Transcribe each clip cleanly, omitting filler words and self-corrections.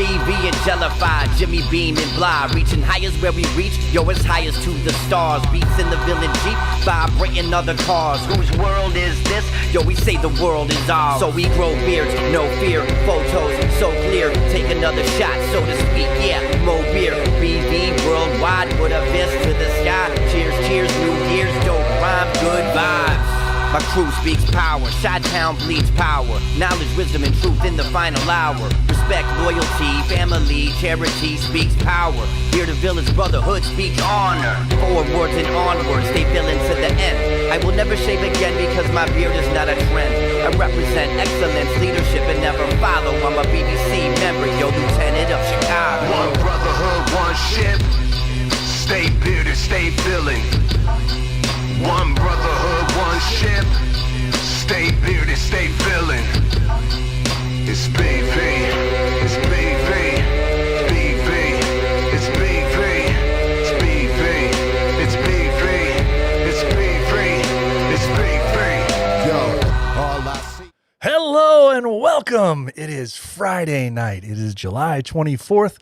BV and Jellified, Jimmy Beam and Bly, reaching highest where we reach, yo, as high as to the stars. Beats in the villain Jeep, vibrating other cars. Whose world is this? Yo, we say the world is ours. So we grow beards, no fear, photos so clear. Take another shot, so to speak, yeah, more beer. BV worldwide, put a fist to the sky. Cheers, cheers, New Year's, dope rhyme, good vibes. My crew speaks power, Chi-Town bleeds power. Knowledge, wisdom, and truth in the final hour. Respect, loyalty, family, charity speaks power. Bearded Villains, brotherhood speaks honor. Forwards and onwards, stay villain to the end. I will never shave again because my beard is not a trend. I represent excellence, leadership, and never follow. I'm a BBC member, yo, Lieutenant of Chicago. One brotherhood, one ship. Stay bearded, stay villain. One brotherhood, one ship. Stay bearded, stay villain. It's BV, it's BV, BV, it's BV, it's BV, it's BV, it's BV, it's BV. Yo, all I see. Hello and welcome. It is Friday night. It is July 24th.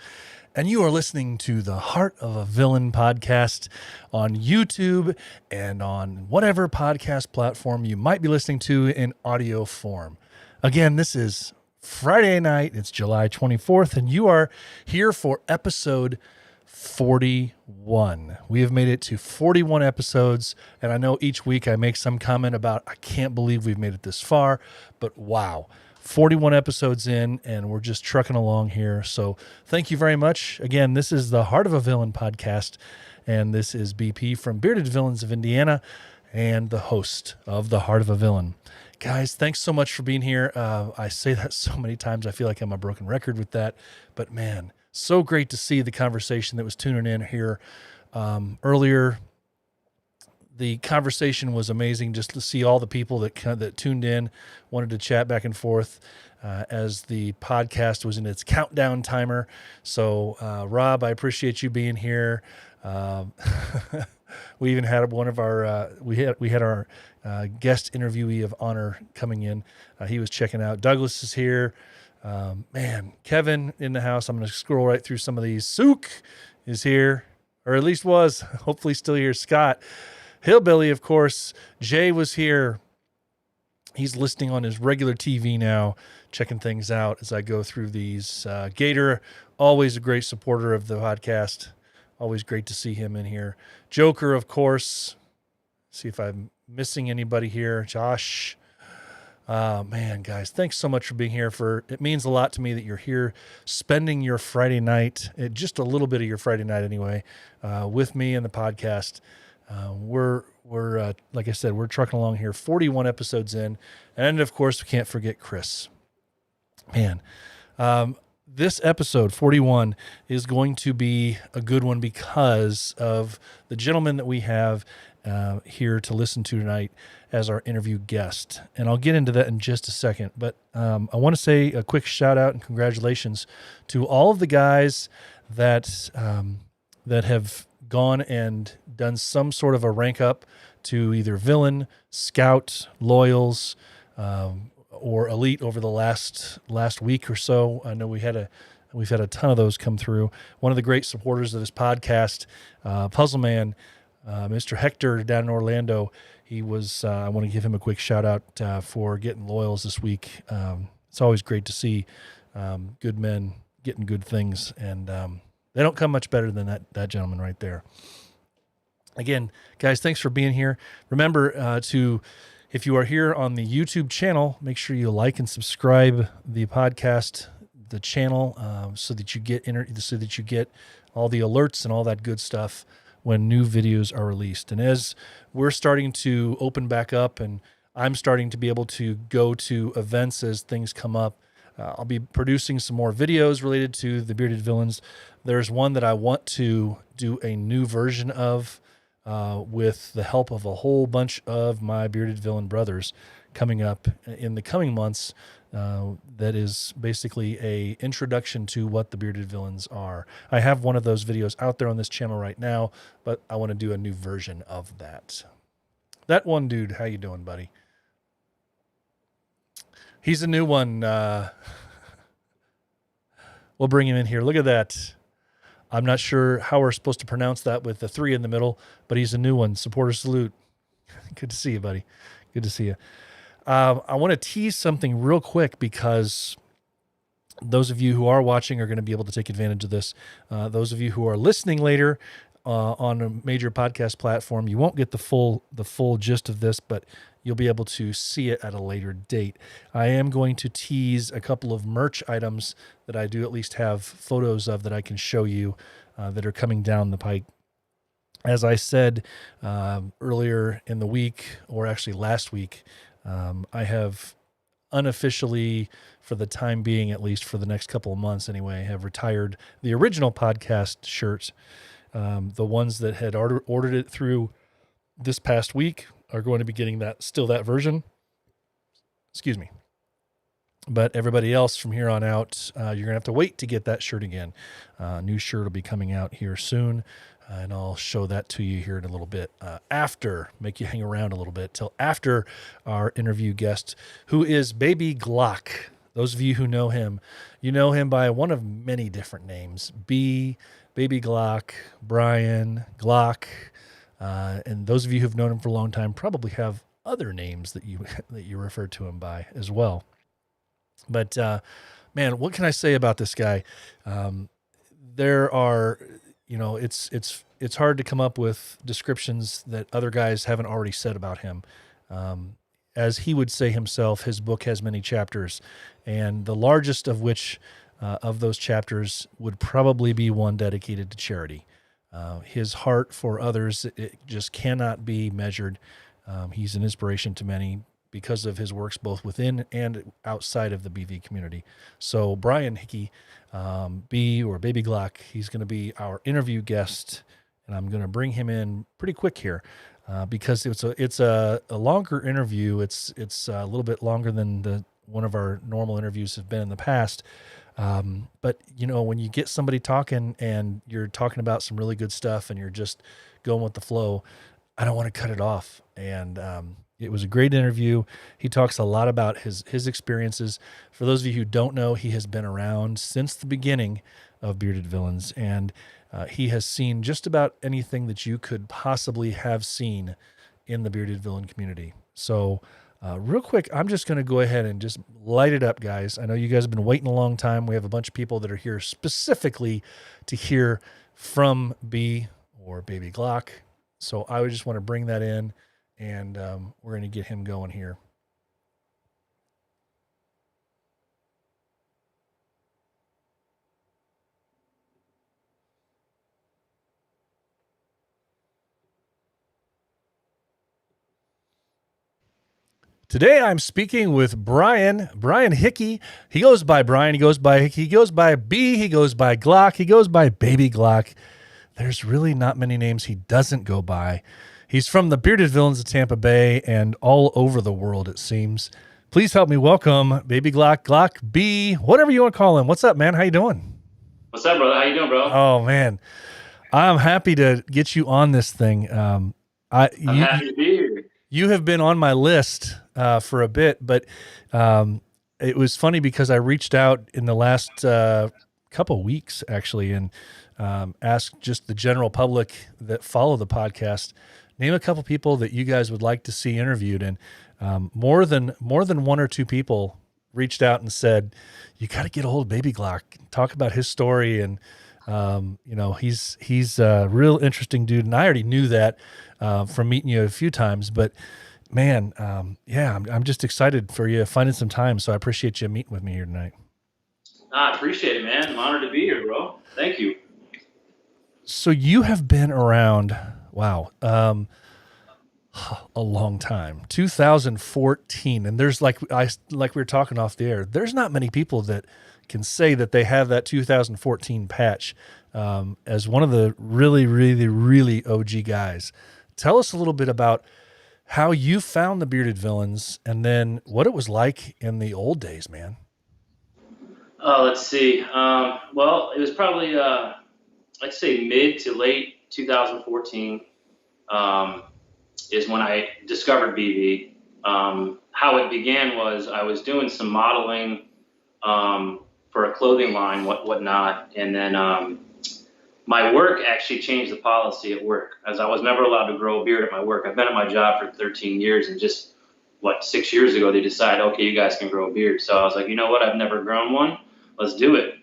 And you are listening to the Heart of a Villain podcast on YouTube and on whatever podcast platform you might be listening to in audio form. Again, this is Friday night. It's July 24th, and you are here for episode 41. We have made it to 41 episodes, and I know each week I make some comment about, I can't believe we've made it this far, but wow. 41 episodes in, and we're just trucking along here. So thank you very much. Again, this is the Heart of a Villain podcast, and this is BP from Bearded Villains of Indiana and the host of the Heart of a Villain. Guys, thanks so much for being here. I say that so many times. I feel like I'm a broken record with that. But man, so great to see the conversation that was tuning in here earlier. The conversation was amazing, just to see all the people that tuned in, wanted to chat back and forth as the podcast was in its countdown timer. So, Rob, I appreciate you being here. We even had one of our we had our guest interviewee of honor coming in. He was checking out. Douglas is here. Man, Kevin in the house. I'm going to scroll right through some of these. Sook is here, or at least was. Hopefully, still here. Scott. Hillbilly, of course. Jay was here. He's listening on his regular TV now, checking things out as I go through these. Gator, always a great supporter of the podcast. Always great to see him in here. Joker, of course. See if I'm missing anybody here. Josh. Man, guys, thanks so much for being here. It means a lot to me that you're here spending your Friday night, just a little bit of your Friday night anyway, with me and the podcast. We're like I said, we're trucking along here, 41 episodes in. And of course, we can't forget Chris. Man, this episode 41 is going to be a good one because of the gentleman that we have here to listen to tonight as our interview guest. And I'll get into that in just a second. But I want to say a quick shout out and congratulations to all of the guys that have gone and done some sort of a rank up to either villain, scout, loyals, or elite over the last week or so. I know we've had a ton of those come through. One of the great supporters of this podcast, Puzzle Man, Mr. Hector down in Orlando. He was. I want to give him a quick shout out for getting loyals this week. It's always great to see good men getting good things, and they don't come much better than that gentleman right there. Again, guys, thanks for being here. Remember if you are here on the YouTube channel, make sure you like and subscribe the podcast, the channel, so that you get all the alerts and all that good stuff when new videos are released. And as we're starting to open back up, and I'm starting to be able to go to events as things come up, I'll be producing some more videos related to the Bearded Villains. There's one that I want to do a new version of with the help of a whole bunch of my Bearded Villain brothers coming up in the coming months. That is basically a introduction to what the Bearded Villains are. I have one of those videos out there on this channel right now, but I want to do a new version of that. That one dude, how you doing, buddy? He's a new one. We'll bring him in here. Look at that. I'm not sure how we're supposed to pronounce that with the 3 in the middle, but he's a new one. Supporter salute. Good to see you, buddy. Good to see you. I want to tease something real quick because those of you who are watching are going to be able to take advantage of this. Those of you who are listening later on a major podcast platform, you won't get the full gist of this, but you'll be able to see it at a later date. I am going to tease a couple of merch items that I do at least have photos of that I can show you that are coming down the pike. As I said earlier in the week, or actually last week, I have unofficially, for the time being, at least for the next couple of months anyway, have retired the original podcast shirts. The ones that had ordered it through this past week are going to be getting that version. Excuse me. But everybody else from here on out, you're going to have to wait to get that shirt again. New shirt will be coming out here soon, and I'll show that to you here in a little bit. Make you hang around a little bit till after our interview guest, who is Baby Glock. Those of you who know him, you know him by one of many different names. Baby Glock, Brian, Glock, and those of you who've known him for a long time probably have other names that you refer to him by as well. But man, what can I say about this guy? There are, it's hard to come up with descriptions that other guys haven't already said about him. As he would say himself, his book has many chapters, and the largest of which of those chapters would probably be one dedicated to charity. His heart for others, it just cannot be measured. He's an inspiration to many because of his works both within and outside of the BV community. So Brian Hickey, Baby Glock, he's going to be our interview guest, and I'm going to bring him in pretty quick here because it's a longer interview. It's a little bit longer than one of our normal interviews have been in the past. But when you get somebody talking and you're talking about some really good stuff and you're just going with the flow, I don't want to cut it off. And it was a great interview. He talks a lot about his experiences. For those of you who don't know, he has been around since the beginning of Bearded Villains, and he has seen just about anything that you could possibly have seen in the Bearded Villain community. So real quick, I'm just going to go ahead and just light it up, guys. I know you guys have been waiting a long time. We have a bunch of people that are here specifically to hear from Baby Glock. So I would just want to bring that in, and we're going to get him going here. Today I'm speaking with Brian Hickey. He goes by Brian, he goes by Hickey, he goes by B, he goes by Glock, he goes by Baby Glock. There's really not many names he doesn't go by. He's from the Bearded Villains of Tampa Bay and all over the world, it seems. Please help me welcome Baby Glock, Glock B, whatever you want to call him. What's up, man? How you doing? What's up, brother? How you doing, bro? Oh, man. I'm happy to get you on this thing. I'm happy to be here. You have been on my list for a bit, but it was funny because I reached out in the last couple weeks, actually, and asked just the general public that follow the podcast, name a couple people that you guys would like to see interviewed. And more than one or two people reached out and said, you got to get a hold of Baby Glock, talk about his story. And, he's a real interesting dude. And I already knew that from meeting you a few times, but man, I'm just excited for you finding some time. So I appreciate you meeting with me here tonight. I appreciate it, man. I'm honored to be here, bro. Thank you. So you have been around, wow, a long time, 2014. And there's like we were talking off the air, there's not many people that can say that they have that 2014 patch as one of the really, really, really OG guys. Tell us a little bit about how you found the Bearded Villains and then what it was like in the old days, man. Let's see. Well, it was probably, I'd say mid to late 2014 is when I discovered BV. How it began was I was doing some modeling for for a clothing line, whatnot. And then my work actually changed the policy at work, as I was never allowed to grow a beard at my work. I've been at my job for 13 years, and just 6 years ago they decided, okay, you guys can grow a beard. So I was like, you know what? I've never grown one. Let's do it.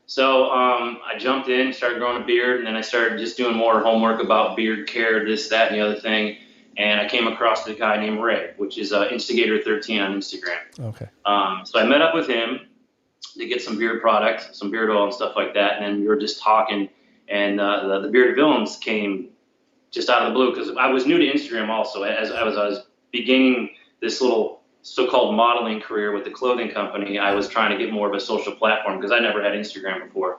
So I jumped in, started growing a beard, and then I started just doing more homework about beard care, this, that, and the other thing. And I came across the guy named Ray, which is Instigator13 on Instagram. Okay. So I met up with him to get some beard product, some beard oil and stuff like that. And then we were just talking, and the Bearded Villains came just out of the blue, because I was new to Instagram also. As I was beginning this little so-called modeling career with the clothing company, I was trying to get more of a social platform because I never had Instagram before.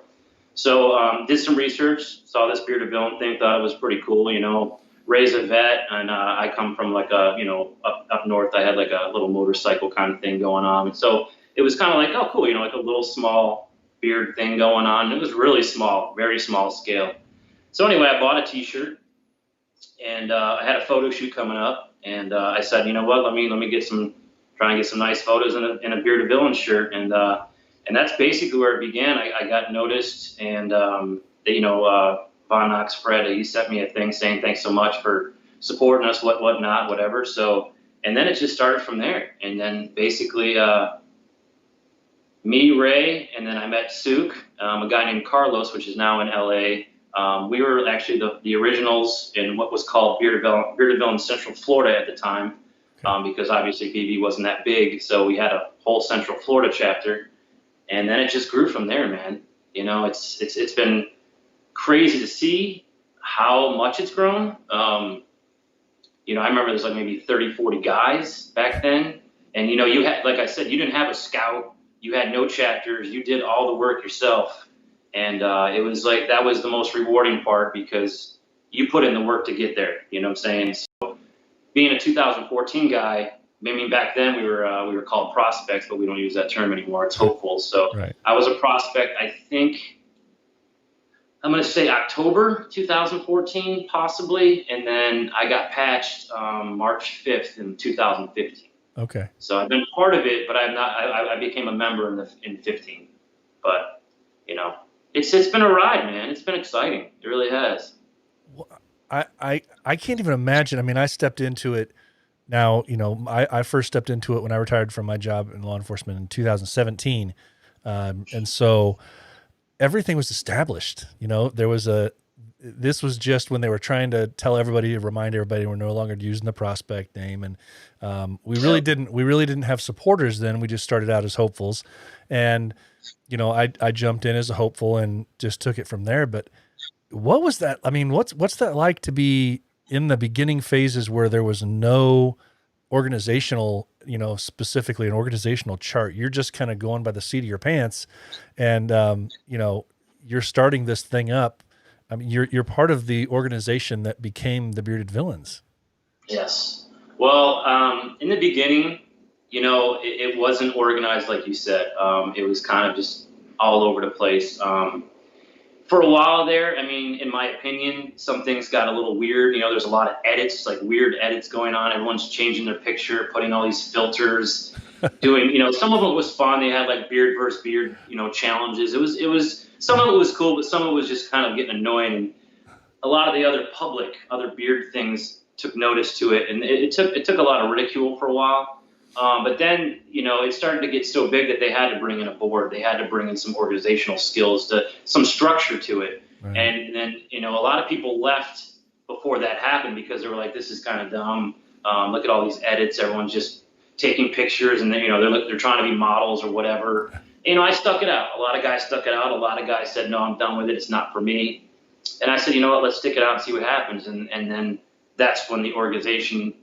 So did some research, saw this Bearded Villain thing, thought it was pretty cool, you know. Ray's a vet, and I come from like a, you know, up north. I had like a little motorcycle kind of thing going on. And so it was kind of like, oh, cool, you know, like a little small beard thing going on. And it was really small, very small scale. So anyway, I bought a T-shirt, and I had a photo shoot coming up, and I said, you know what, let me try and get some nice photos in a Bearded Villain shirt, and that's basically where it began. I got noticed, and you know, Von Knox Fred, he sent me a thing saying thanks so much for supporting us, whatnot, whatever. So, and then it just started from there. And then basically me, Ray, and then I met Suk, a guy named Carlos, which is now in LA. We were actually the originals in what was called Bearded Villain Central Florida at the time, because obviously BV wasn't that big. So we had a whole Central Florida chapter, and then it just grew from there, man. You know, it's been crazy to see how much it's grown. You know, I remember there's like maybe 30, 40 guys back then. And, you know, you had, like I said, you didn't have a scout. You had no chapters. You did all the work yourself. And it was like, that was the most rewarding part, because you put in the work to get there. You know what I'm saying? So being a 2014 guy, I mean, back then we were called prospects, but we don't use that term anymore. It's hopefuls. So Right. I was a prospect, I think, I'm going to say October 2014, possibly. And then I got patched March 5th in 2015. Okay. So I've been part of it, but I became a member in 15. But, you know, it's been a ride, man. It's been exciting. It really has. Well, I can't even imagine. I mean, I stepped into it now, you know, I first stepped into it when I retired from my job in law enforcement in 2017. And so everything was established. You know, this was just when they were trying to tell everybody, to remind everybody we're no longer using the prospect name. And we really didn't have supporters then. We just started out as hopefuls. And, you know, I jumped in as a hopeful and just took it from there. But what was that? I mean, what's that like to be in the beginning phases where there was no organizational, you know, specifically an organizational chart? You're just kind of going by the seat of your pants, and you know, you're starting this thing up. I mean, you're part of the organization that became the Bearded Villains. Yes. Well, in the beginning, you know, it wasn't organized like you said. It was kind of just all over the place. For a while there, I mean, in my opinion, some things got a little weird. You know, there's a lot of edits, like weird edits going on. Everyone's changing their picture, putting all these filters, doing, you know, some of it was fun. They had like beard versus beard, you know, challenges. It was, some of it was cool, but some of it was just kind of getting annoying. And a lot of the other beard things took notice to it. And it took a lot of ridicule for a while. But then, you know, it started to get so big that they had to bring in a board. They had to bring in some organizational skills, some structure to it. Right. And then, you know, a lot of people left before that happened because they were like, this is kind of dumb. Look at all these edits. Everyone's just taking pictures, and then, you know, they're trying to be models or whatever. You know, I stuck it out. A lot of guys stuck it out. A lot of guys said, no, I'm done with it. It's not for me. And I said, you know what, let's stick it out and see what happens. And then that's when the organization,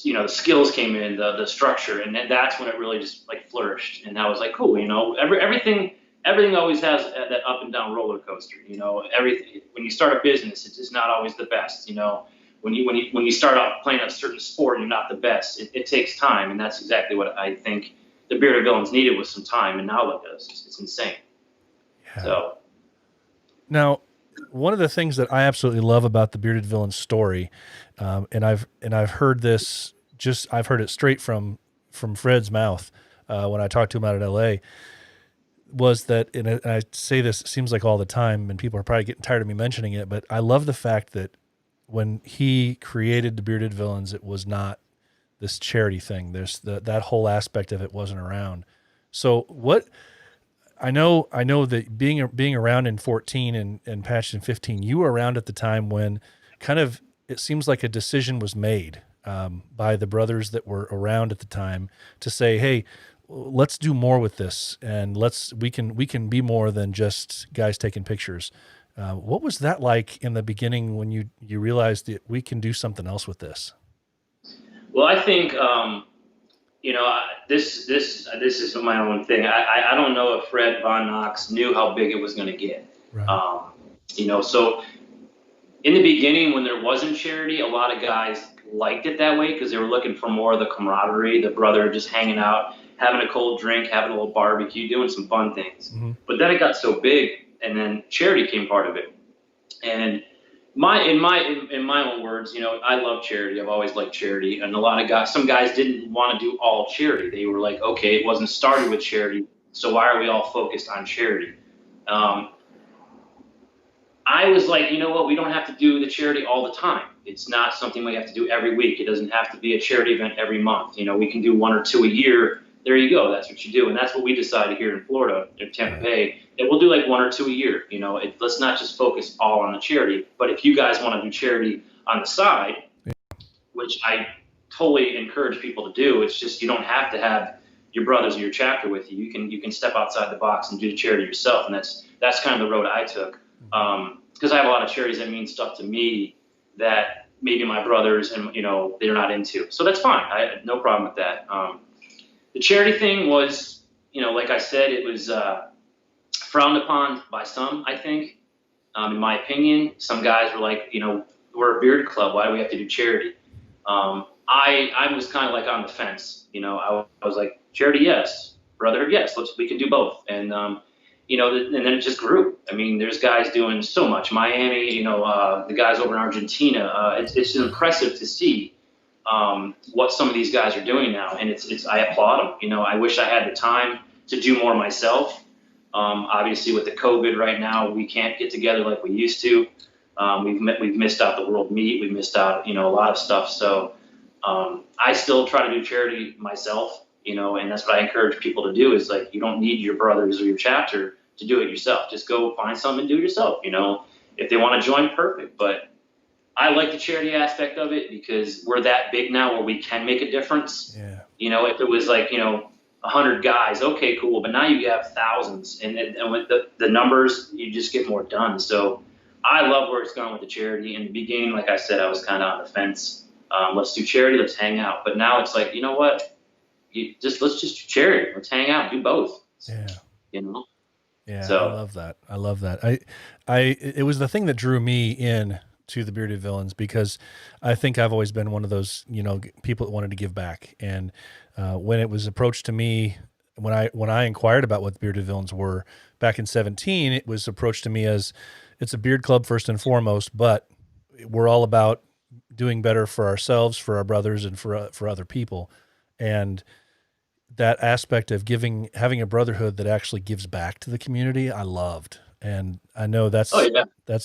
you know, the skills came in, the structure, and then that's when it really just like flourished. And I was like, cool, you know, everything always has that up and down roller coaster. You know, everything, when you start a business, it's just not always the best. You know, when you start out playing a certain sport, you're not the best. It takes time, and that's exactly what I think the Bearded Villains needed, was some time. And now look at us, it's insane. Yeah. So now, one of the things that I absolutely love about the Bearded Villain story, and I've heard this, I've heard it straight from Fred's mouth when I talked to him out at LA. was that, and I say this, it seems like all the time, and people are probably getting tired of me mentioning it, but I love the fact that when he created the Bearded Villains, it was not this charity thing. There's that whole aspect of it wasn't around. So what I know that being around in 14 and Patched in 15, you were around at the time when kind of it seems like a decision was made by the brothers that were around at the time to say, hey, let's do more with this, and we can be more than just guys taking pictures. What was that like in the beginning when you realized that we can do something else with this? Well, I think this is my own thing. I don't know if Fred Von Knox knew how big it was going to get. Right. So in the beginning, when there wasn't charity, a lot of guys liked it that way because they were looking for more of the camaraderie, the brother just hanging out, having a cold drink, having a little barbecue, doing some fun things. Mm-hmm. But then it got so big, and then charity came part of it. And in my own words, I love charity. I've always liked charity, and some guys didn't want to do all charity. They were like, okay, it wasn't started with charity, so why are we all focused on charity? I was like, you know what? We don't have to do the charity all the time. It's not something we have to do every week. It doesn't have to be a charity event every month. We can do 1 or 2 a year. There you go. That's what you do. And that's what we decided here in Florida, in Tampa Bay, that we'll do like 1 or 2 a year. Let's not just focus all on the charity. But if you guys want to do charity on the side, which I totally encourage people to do, it's just you don't have to have your brothers or your chapter with you. You can step outside the box and do the charity yourself. And that's kind of the road I took. Because I have a lot of charities that mean stuff to me that maybe my brothers and they're not into. So that's fine. I had no problem with that. The charity thing was, like I said, it was frowned upon by some, I think. In my opinion, some guys were like, we're a beard club. Why do we have to do charity? I was kind of like on the fence. I was like, charity, yes. Brotherhood, yes. We can do both. And and then it just grew. I mean, there's guys doing so much. Miami, the guys over in Argentina. It's impressive to see what some of these guys are doing now, and I applaud them. I wish I had the time to do more myself. Obviously, with the COVID right now, we can't get together like we used to. We've missed out the World Meet. We've missed out, a lot of stuff. So I still try to do charity myself. And that's what I encourage people to do is like, you don't need your brothers or your chapter to do it yourself. Just go find something and do it yourself. If they want to join, perfect. But I like the charity aspect of it because we're that big now where we can make a difference. Yeah. If it was like, 100 guys, okay, cool. But now you have thousands and with the numbers, you just get more done. So I love where it's gone with the charity. In the beginning, like I said, I was kind of on the fence. Let's do charity. Let's hang out. But now it's like, you know what? Let's just do charity. Let's hang out, do both. Yeah. Yeah. So, I love that. It was the thing that drew me in to the Bearded Villains because I think I've always been one of those, people that wanted to give back. And when it was approached to me, when I inquired about what the Bearded Villains were back in 2017, it was approached to me as it's a beard club first and foremost, but we're all about doing better for ourselves, for our brothers, and for other people. And that aspect of having a brotherhood that actually gives back to the community, I loved. And I know that's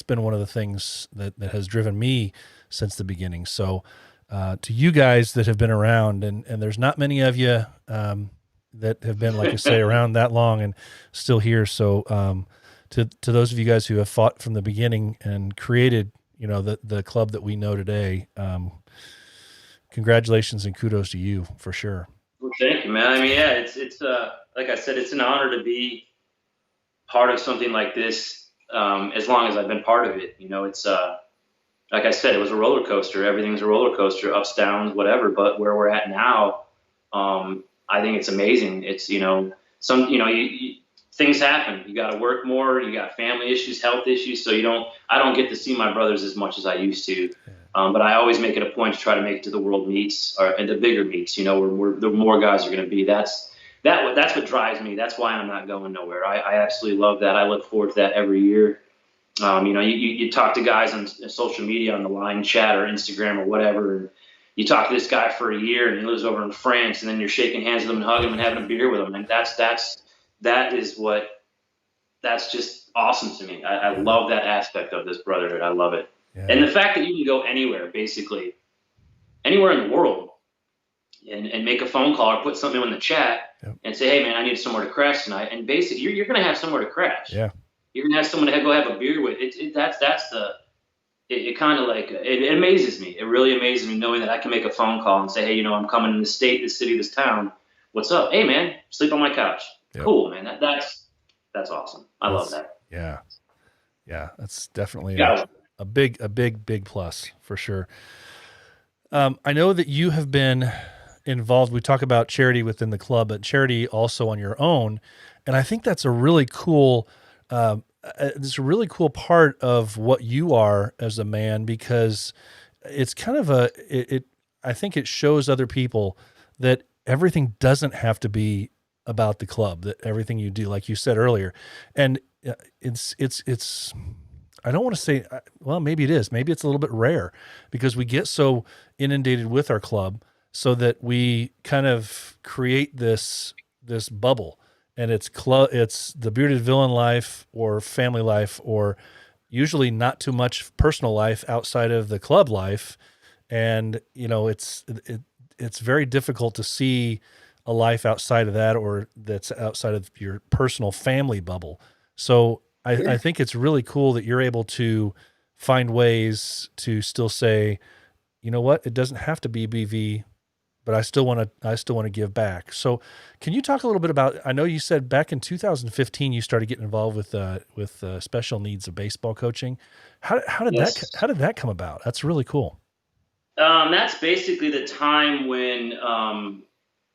been one of the things that has driven me since the beginning. So to you guys that have been around, and there's not many of you that have been, like I say, around that long and still here. So to those of you guys who have fought from the beginning and created, the club that we know today, congratulations and kudos to you for sure. Well, thank you, man. I mean, yeah, it's like I said, it's an honor to be part of something like this. As long as I've been part of it, it's like I said, it was a roller coaster. Everything's a roller coaster, ups, downs, whatever. But where we're at now, I think it's amazing. It's things happen. You got to work more. You got family issues, health issues. So I don't get to see my brothers as much as I used to. But I always make it a point to try to make it to the world meets and the bigger meets, where the more guys are going to be. That's what drives me. That's why I'm not going nowhere. I absolutely love that. I look forward to that every year. You talk to guys on social media, on the line chat or Instagram or whatever, and you talk to this guy for a year and he lives over in France, and then you're shaking hands with him and hugging him and having a beer with him. And that's that's just awesome to me. I love that aspect of this brotherhood. I love it. Yeah. And the fact that you can go anywhere, basically anywhere in the world, and make a phone call or put something in the chat and say, hey man, I need somewhere to crash tonight. And basically you're going to have somewhere to crash. Yeah. You're going to have someone to go have a beer with. It kind of like, it amazes me. It really amazes me knowing that I can make a phone call and say, hey, I'm coming in this state, this city, this town. What's up? Hey man, sleep on my couch. Yep. Cool, man. That's awesome. I love that. Yeah. Yeah. That's definitely Yeah. a big plus for sure. I know that you have been involved. We talk about charity within the club, but charity also on your own. And I think that's a really cool, it's a really cool part of what you are as a man, because it's kind of I think it shows other people that everything doesn't have to be about the club, that everything you do, like you said earlier. And it's, I don't want to say, well, maybe it is. Maybe it's a little bit rare because we get so inundated with our club so that we kind of create this bubble, and it's the bearded villain life or family life, or usually not too much personal life outside of the club life. And, it's very difficult to see a life outside of that, or that's outside of your personal family bubble. So I think it's really cool that you're able to find ways to still say, you know what, it doesn't have to be BV, but I still want to give back. So can you talk a little bit about, I know you said back in 2015, you started getting involved with special needs of baseball coaching. How did that come about? That's really cool. That's basically the time when,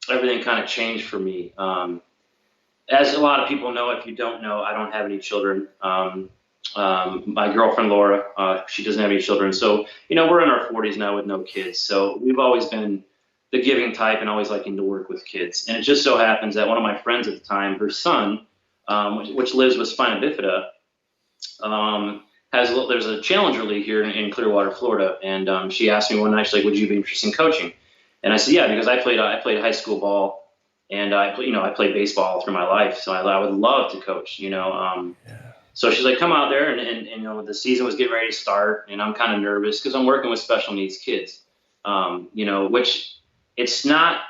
everything kind of changed for me. As a lot of people know, if you don't know, I don't have any children. My girlfriend, Laura, she doesn't have any children. So, we're in our 40s now with no kids. So we've always been the giving type and always liking to work with kids. And it just so happens that one of my friends at the time, her son, which lives with spina bifida, there's a Challenger League here in Clearwater, Florida. And she asked me one night, she's like, would you be interested in coaching? And I said, yeah, because I played high school ball. And I played baseball through my life, so I would love to coach. So she's like, come out there, and the season was getting ready to start, and I'm kind of nervous because I'm working with special needs kids. Which it's not.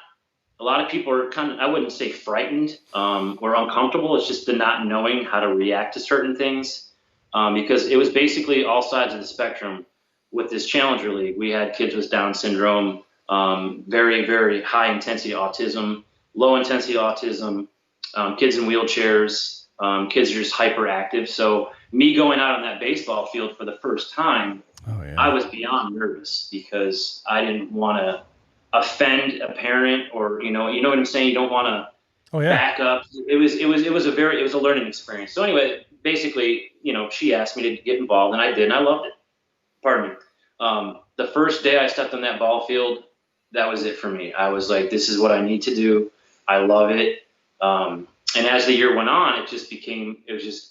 A lot of people are kind of, I wouldn't say frightened or uncomfortable. It's just the not knowing how to react to certain things, because it was basically all sides of the spectrum. With this Challenger League, we had kids with Down syndrome, very very high intensity autism, low intensity autism, kids in wheelchairs, kids are just hyperactive. So me going out on that baseball field for the first time, I was beyond nervous because I didn't want to offend a parent, or you know what I'm saying. You don't want to back up. It was a learning experience. So anyway, basically, she asked me to get involved, and I did, and I loved it. Pardon me. The first day I stepped on that ball field, that was it for me. I was like, this is what I need to do. I love it. And as the year went on,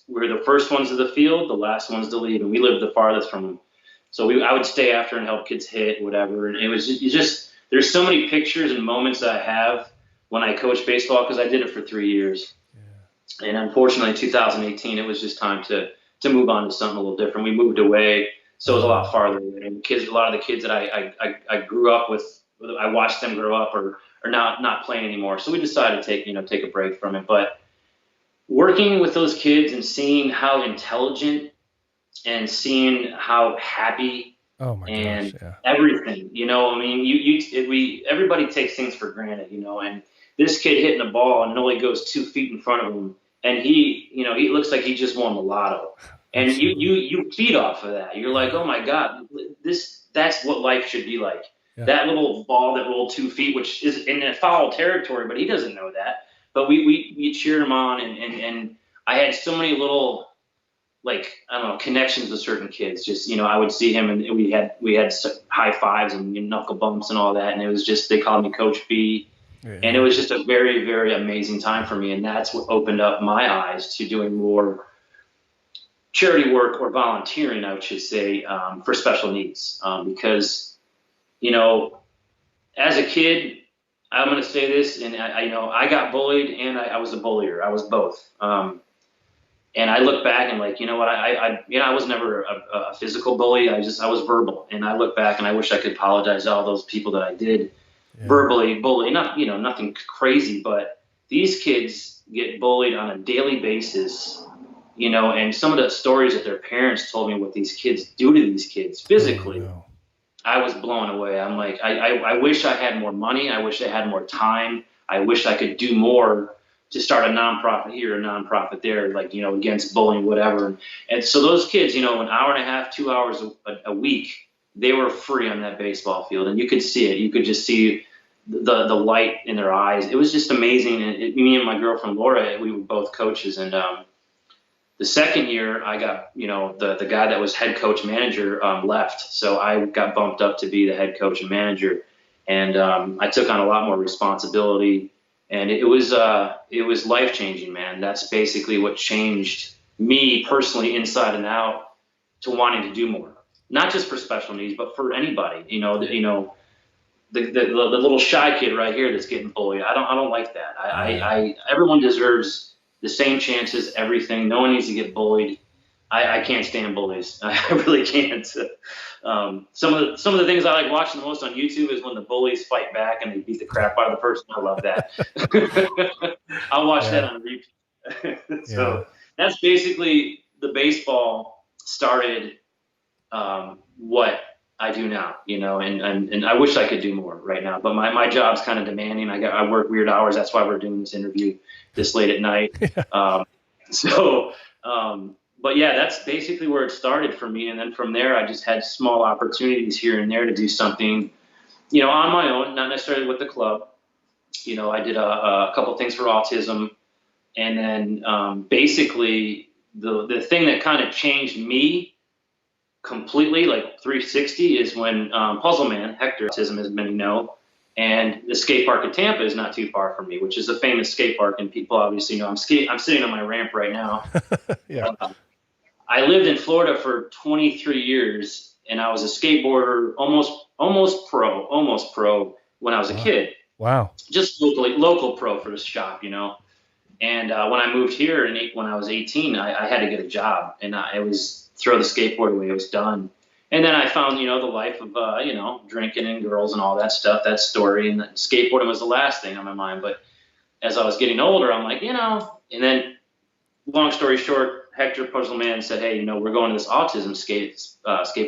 we're the first ones to the field, the last ones to leave, and we lived the farthest from them. So I would stay after and help kids hit, whatever. And it was just there's so many pictures and moments that I have when I coached baseball, because I did it for 3 years. Yeah. And unfortunately, in 2018, it was just time to move on to something a little different. We moved away, so it was a lot farther. And a lot of the kids that I grew up with, I watched them grow up or not playing anymore. So we decided to take a break from it. But working with those kids and seeing how intelligent and seeing how happy everything, everybody takes things for granted, and this kid hitting the ball and it only goes 2 feet in front of him, and he looks like he just won the lotto. And you feed off of that. You're like, oh my God, that's what life should be like. Yeah. That little ball that rolled 2 feet, which is in a foul territory, but he doesn't know that. But we cheered him on, and I had so many little, connections with certain kids. Just, I would see him, and we had high fives and knuckle bumps and all that, and it was just, they called me Coach B. Yeah. And it was just a very, very amazing time for me, and that's what opened up my eyes to doing more charity work, or volunteering, I should say, for special needs, because as a kid, I'm going to say this, and I got bullied and I was a bullier. I was both. And I look back and like, you know what, I was never a physical bully. I was verbal. And I look back and I wish I could apologize to all those people that I did verbally bully. Not, nothing crazy, but these kids get bullied on a daily basis, and some of the stories that their parents told me what these kids do to these kids physically. Oh, no. I was blown away. I'm like, I wish I had more money. I wish I had more time. I wish I could do more to start a nonprofit here, a nonprofit there, like, against bullying, whatever. And so those kids, an hour and a half, 2 hours a week, they were free on that baseball field. And you could see it. You could just see the light in their eyes. It was just amazing. And me and my girlfriend, Laura, we were both coaches. And the second year I got, the guy that was head coach manager left. So I got bumped up to be the head coach and manager. And I took on a lot more responsibility. And it was life-changing, man. That's basically what changed me personally, inside and out, to wanting to do more. Not just for special needs, but for anybody. The little shy kid right here that's getting bullied. I don't like that. Everyone deserves the same chances, everything. No one needs to get bullied. I can't stand bullies. I really can't. Some of the things I like watching the most on YouTube is when the bullies fight back and they beat the crap out of the person. I love that. I'll watch that on repeat. So that's basically the baseball started what I do now, and I wish I could do more right now, but my job's kind of demanding. I work weird hours. That's why we're doing this interview this late at night. But yeah, that's basically where it started for me. And then from there, I just had small opportunities here and there to do something, on my own, not necessarily with the club. I did a couple things for autism. And then basically the thing that kind of changed me completely, like 360, is when Puzzle Man, Hector, autism, as many know, and the skate park in Tampa is not too far from me, which is a famous skate park. And people obviously know I'm sitting on my ramp right now. Yeah. I lived in Florida for 23 years, and I was a skateboarder, almost pro when I was a kid. Wow. Just local pro for the shop, And when I moved here when I was 18, I had to get a job, and I was throw the skateboard away. It was done. And then I found, the life of, drinking and girls and all that stuff, that story, and skateboarding was the last thing on my mind. But as I was getting older, I'm like, and then long story short, Hector Puzzle Man said, hey, we're going to this autism skate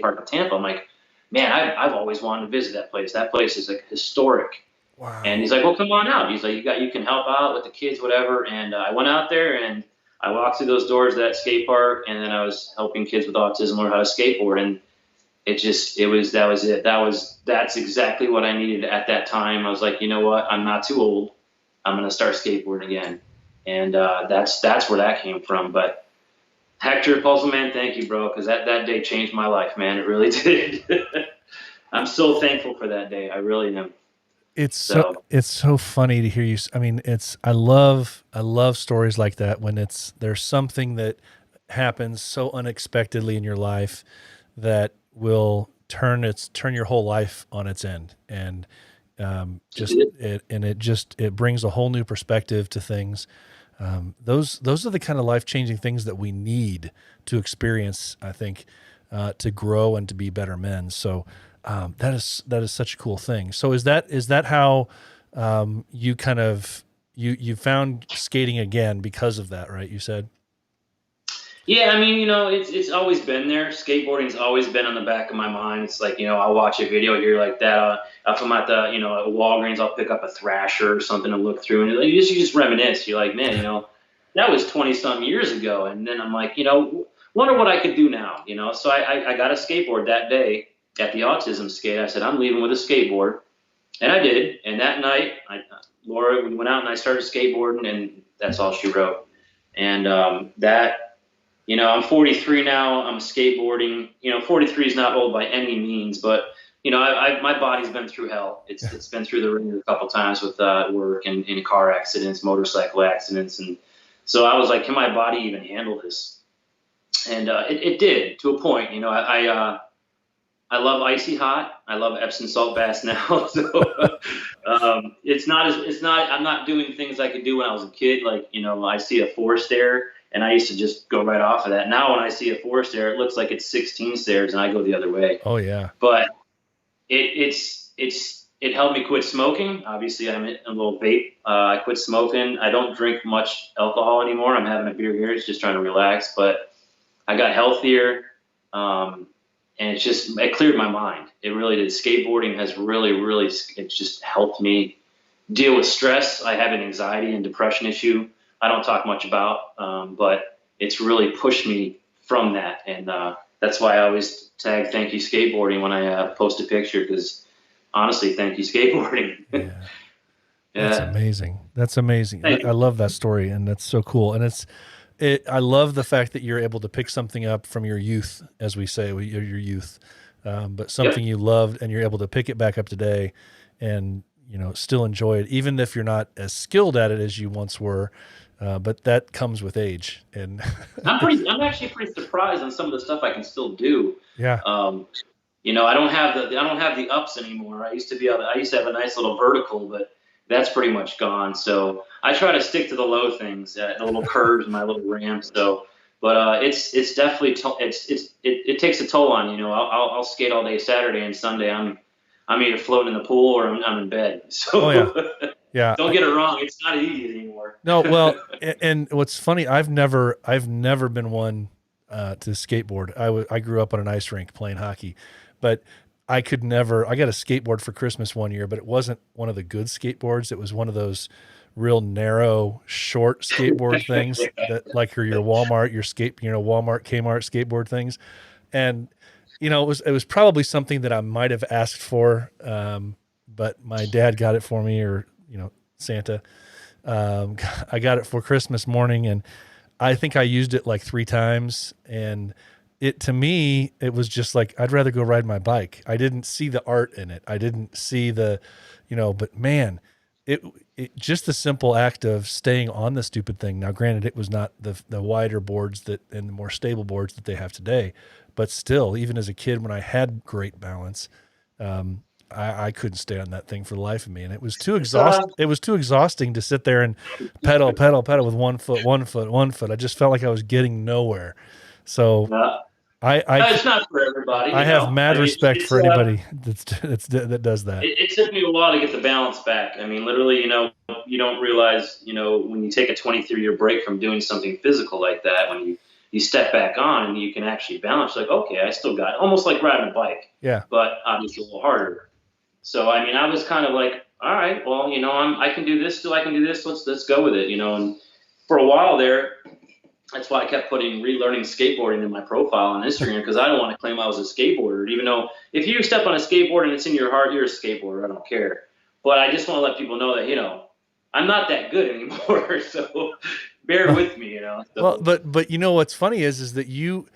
park in Tampa. I'm like, man, I've always wanted to visit that place. That place is like historic. Wow. And he's like, well, come on out. He's like, you can help out with the kids, whatever. And I went out there and I walked through those doors of that skate park, and then I was helping kids with autism learn how to skateboard. And that's exactly what I needed at that time. I was like, you know what? I'm not too old. I'm going to start skateboarding again. And that's where that came from. But Hector Puzzle Man, thank you, bro, because that day changed my life, man. It really did. I'm so thankful for that day. I really am. It's so funny to hear you. I mean, I love stories like that when there's something that happens so unexpectedly in your life that will turn your whole life on its end, and it brings a whole new perspective to things. Those are the kind of life-changing things that we need to experience, I think, to grow and to be better men. So that is such a cool thing. So is that how you kind of you found skating again because of that, right? You said. Yeah, I mean, it's always been there. Skateboarding's always been on the back of my mind. It's like, I'll watch a video here like that. If I'm at the, at Walgreens, I'll pick up a Thrasher or something to look through, and you just reminisce. You're like, man, that was 20-some years ago. And then I'm like, wonder what I could do now, So I got a skateboard that day at the autism skate. I said, I'm leaving with a skateboard. And I did. And that night, Laura, we went out and I started skateboarding, and that's all she wrote. And I'm 43 now. I'm skateboarding. 43 is not old by any means, but my body's been through hell. It's been through the ringer a couple times with work and in car accidents, motorcycle accidents, and so I was like, can my body even handle this? And it did, to a point. I love icy hot. I love Epsom salt baths now. So I'm not doing things I could do when I was a kid. Like, I see a 4 stair and I used to just go right off of that. Now when I see a 4 stair, it looks like it's 16 stairs and I go the other way. Oh yeah. But it helped me quit smoking. Obviously, I'm a little vape. I quit smoking. I don't drink much alcohol anymore. I'm having a beer here. It's just trying to relax. But I got healthier, and it cleared my mind. It really did. Skateboarding has really, it's just helped me deal with stress. I have an anxiety and depression issue. I don't talk much about, but it's really pushed me from that. And that's why I always tag "Thank you skateboarding" when I post a picture, because honestly, thank you skateboarding. Yeah. That's amazing. That's amazing. I love that story, and that's so cool. And I love the fact that you're able to pick something up from your youth, as we say, your youth, but something you loved, and you're able to pick it back up today, and still enjoy it, even if you're not as skilled at it as you once were. But that comes with age, and I'm actually pretty surprised on some of the stuff I can still do. Yeah. I don't have the ups anymore. I used to have a nice little vertical, but that's pretty much gone. So I try to stick to the low things, the little curves and my little ramps. So, but it's definitely it takes a toll on you. I'll skate all day Saturday and Sunday. I'm either floating in the pool or I'm in bed. So yeah. Don't get it wrong. It's not easy anymore. No, well, and what's funny, I've never been one to skateboard. I grew up on an ice rink playing hockey, but I got a skateboard for Christmas one year, but it wasn't one of the good skateboards. It was one of those real narrow, short skateboard things that like are your Walmart, Walmart, Kmart skateboard things. And, it was probably something that I might've asked for. But my dad got it for me, or, Santa. I got it for Christmas morning, and I think I used it like 3 times, and to me, it was just like, I'd rather go ride my bike. I didn't see the art in it. I didn't see the, but man, it just the simple act of staying on the stupid thing. Now, granted, it was not the wider boards and the more stable boards that they have today, but still, even as a kid, when I had great balance, I couldn't stay on that thing for the life of me. And it was too exhausting. It was too exhausting to sit there and pedal with one foot. I just felt like I was getting nowhere. So it's not for everybody. I have mad respect for anybody that does that. It took me a while to get the balance back. I mean, literally, you don't realize, when you take a 23-year break from doing something physical like that, when you step back on and you can actually balance, like, okay, I still got it. Almost like riding a bike. Yeah. But obviously a little harder. So, I mean, I was kind of like, all right, well, I can do this, I can do this. Let's go with it, And for a while there, that's why I kept putting relearning skateboarding in my profile on Instagram, because I don't want to claim I was a skateboarder, even though if you step on a skateboard and it's in your heart, you're a skateboarder. I don't care. But I just want to let people know that, I'm not that good anymore. So bear with me, So. Well, but what's funny is that you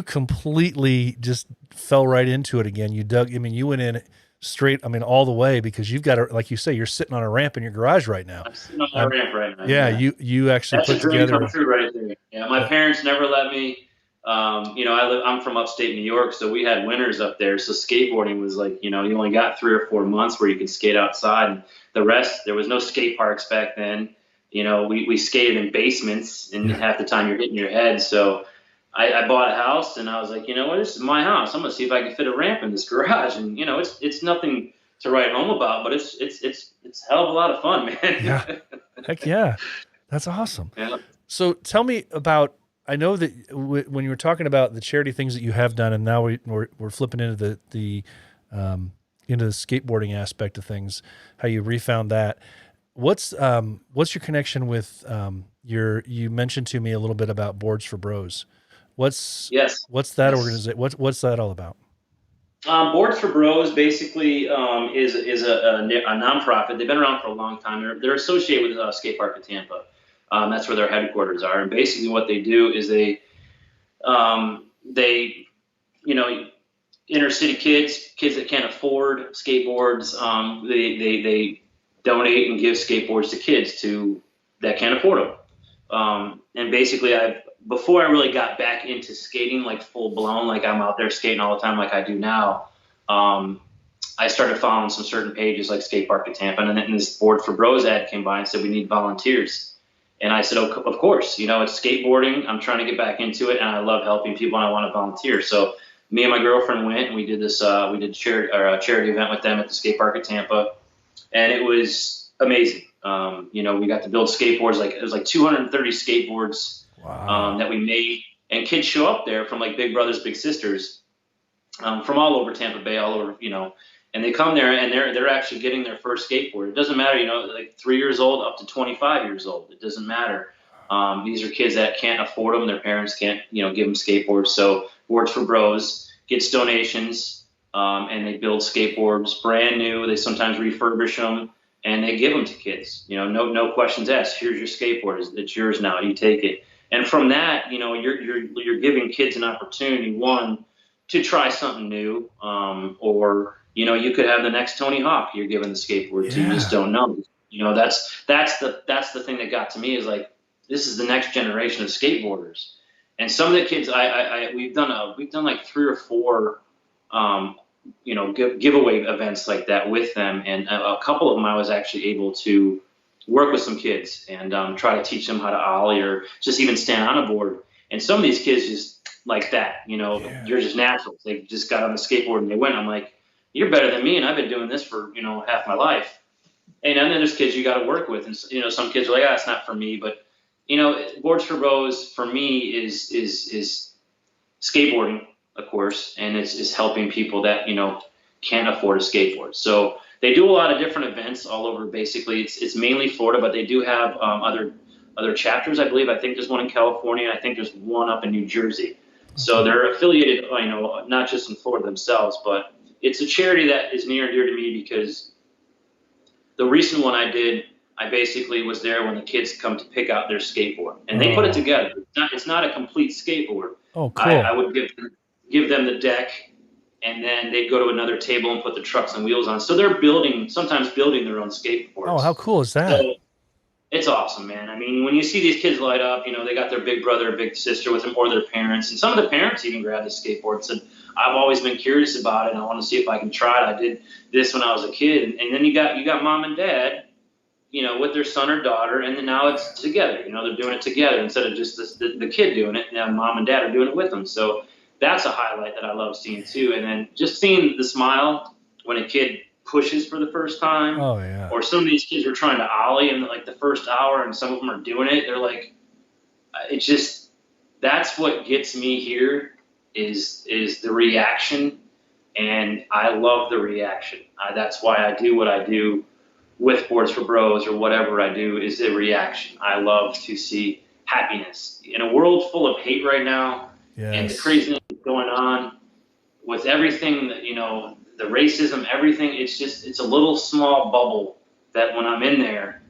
completely just fell right into it again. You went in straight, all the way, because you've got like you say, you're sitting on a ramp in your garage right now. I'm sitting on a ramp right now. Yeah, you actually That's put a dream together. come true right there. Yeah, my parents never let me. I'm from upstate New York, so we had winters up there. So skateboarding was like, you only got 3 or 4 months where you could skate outside. And the rest, there was no skate parks back then. We skated in basements, and half the time you're hitting your head. So I bought a house, and I was like, this is my house. I'm gonna see if I can fit a ramp in this garage. And it's nothing to write home about, but it's a hell of a lot of fun, man. Yeah, heck yeah, that's awesome. Yeah. So tell me about. I know that when you were talking about the charity things that you have done, and now we're flipping into the skateboarding aspect of things, how you refound that. What's your connection with you mentioned to me a little bit about Boards for Bros. What's that organization? What's that all about? Boards for Bros basically is a nonprofit. They've been around for a long time. They're associated with Skate Park of Tampa. That's where their headquarters are. And basically what they do is they inner city kids that can't afford skateboards, they donate and give skateboards to kids that can't afford them. And basically before I really got back into skating like full blown, like I'm out there skating all the time like I do now, I started following some certain pages like Skate Park of Tampa, and then this Board for Bros ad came by and said we need volunteers. And I said, oh, of course, it's skateboarding. I'm trying to get back into it, and I love helping people, and I want to volunteer. So me and my girlfriend went, and we did this. We did a charity event with them at the Skate Park of Tampa, and it was amazing. We got to build skateboards. It was like 230 skateboards that we made, and kids show up there from like Big Brothers Big Sisters, from all over Tampa Bay, all over, and they come there and they're actually getting their first skateboard. It doesn't matter, like 3 years old up to 25 years old. It doesn't matter. These are kids that can't afford them. Their parents can't, give them skateboards. So Boards for Bros gets donations, and they build skateboards brand new. They sometimes refurbish them and they give them to kids. No questions asked. Here's your skateboard. It's yours now. You take it. And from that, you're giving kids an opportunity, one, to try something new, or you could have the next Tony Hawk you're giving the skateboard to. You just don't know. That's the thing that got to me, is like, this is the next generation of skateboarders. And some of the kids, we've done like 3 or 4, giveaway events like that with them, and a couple of them I was actually able to work with some kids and try to teach them how to ollie or just even stand on a board. And some of these kids just like that, you're just natural. They just got on the skateboard and they went. I'm like, you're better than me, and I've been doing this for half my life. And then there's kids you got to work with, and some kids are like, it's not for me. But Boards for Bros for me is skateboarding, of course, and it's helping people that can't afford a skateboard. So they do a lot of different events all over. Basically, it's mainly Florida, but they do have other chapters, I believe. I think there's one in California. I think there's one up in New Jersey. So they're affiliated, not just in Florida themselves, but it's a charity that is near and dear to me, because the recent one I did, I basically was there when the kids come to pick out their skateboard, and they put it together. It's not a complete skateboard. Oh, cool. I would give them the deck, and then they'd go to another table and put the trucks and wheels on. So they're sometimes building their own skateboards. Oh, how cool is that? So, it's awesome, man. I mean, when you see these kids light up, they got their big brother or big sister with them, or their parents. And some of the parents even grabbed the skateboard and said, I've always been curious about it, and I want to see if I can try it. I did this when I was a kid. And then you got mom and dad, with their son or daughter, and then now it's together. They're doing it together instead of just the kid doing it. Now mom and dad are doing it with them. So that's a highlight that I love seeing too. And then just seeing the smile when a kid pushes for the first time. Oh yeah. Or some of these kids are trying to ollie in like the first hour, and some of them are doing it. They're like, it's just, that's what gets me here is the reaction, and I love the reaction. That's why I do what I do with Boards for Bros, or whatever I do, is the reaction. I love to see happiness in a world full of hate right now. Yes. And the craziness going on with everything that the racism, everything. It's a little small bubble that when I'm in there,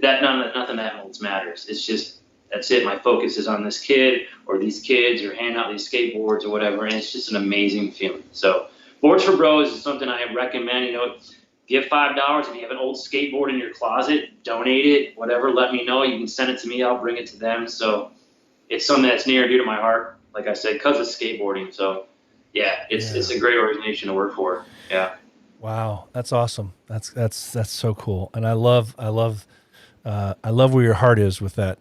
that nothing else matters. It's just, that's it. My focus is on this kid or these kids, or handing out these skateboards or whatever, and it's just an amazing feeling. So Boards for Bros is something I recommend. Give $5 if you have an old skateboard in your closet, donate it, whatever. Let me know. You can send it to me. I'll bring it to them. So it's something that's near and dear to my heart, like I said, because of skateboarding. So yeah, it's a great organization to work for. Yeah. Wow, that's awesome. That's so cool, and I love where your heart is with that,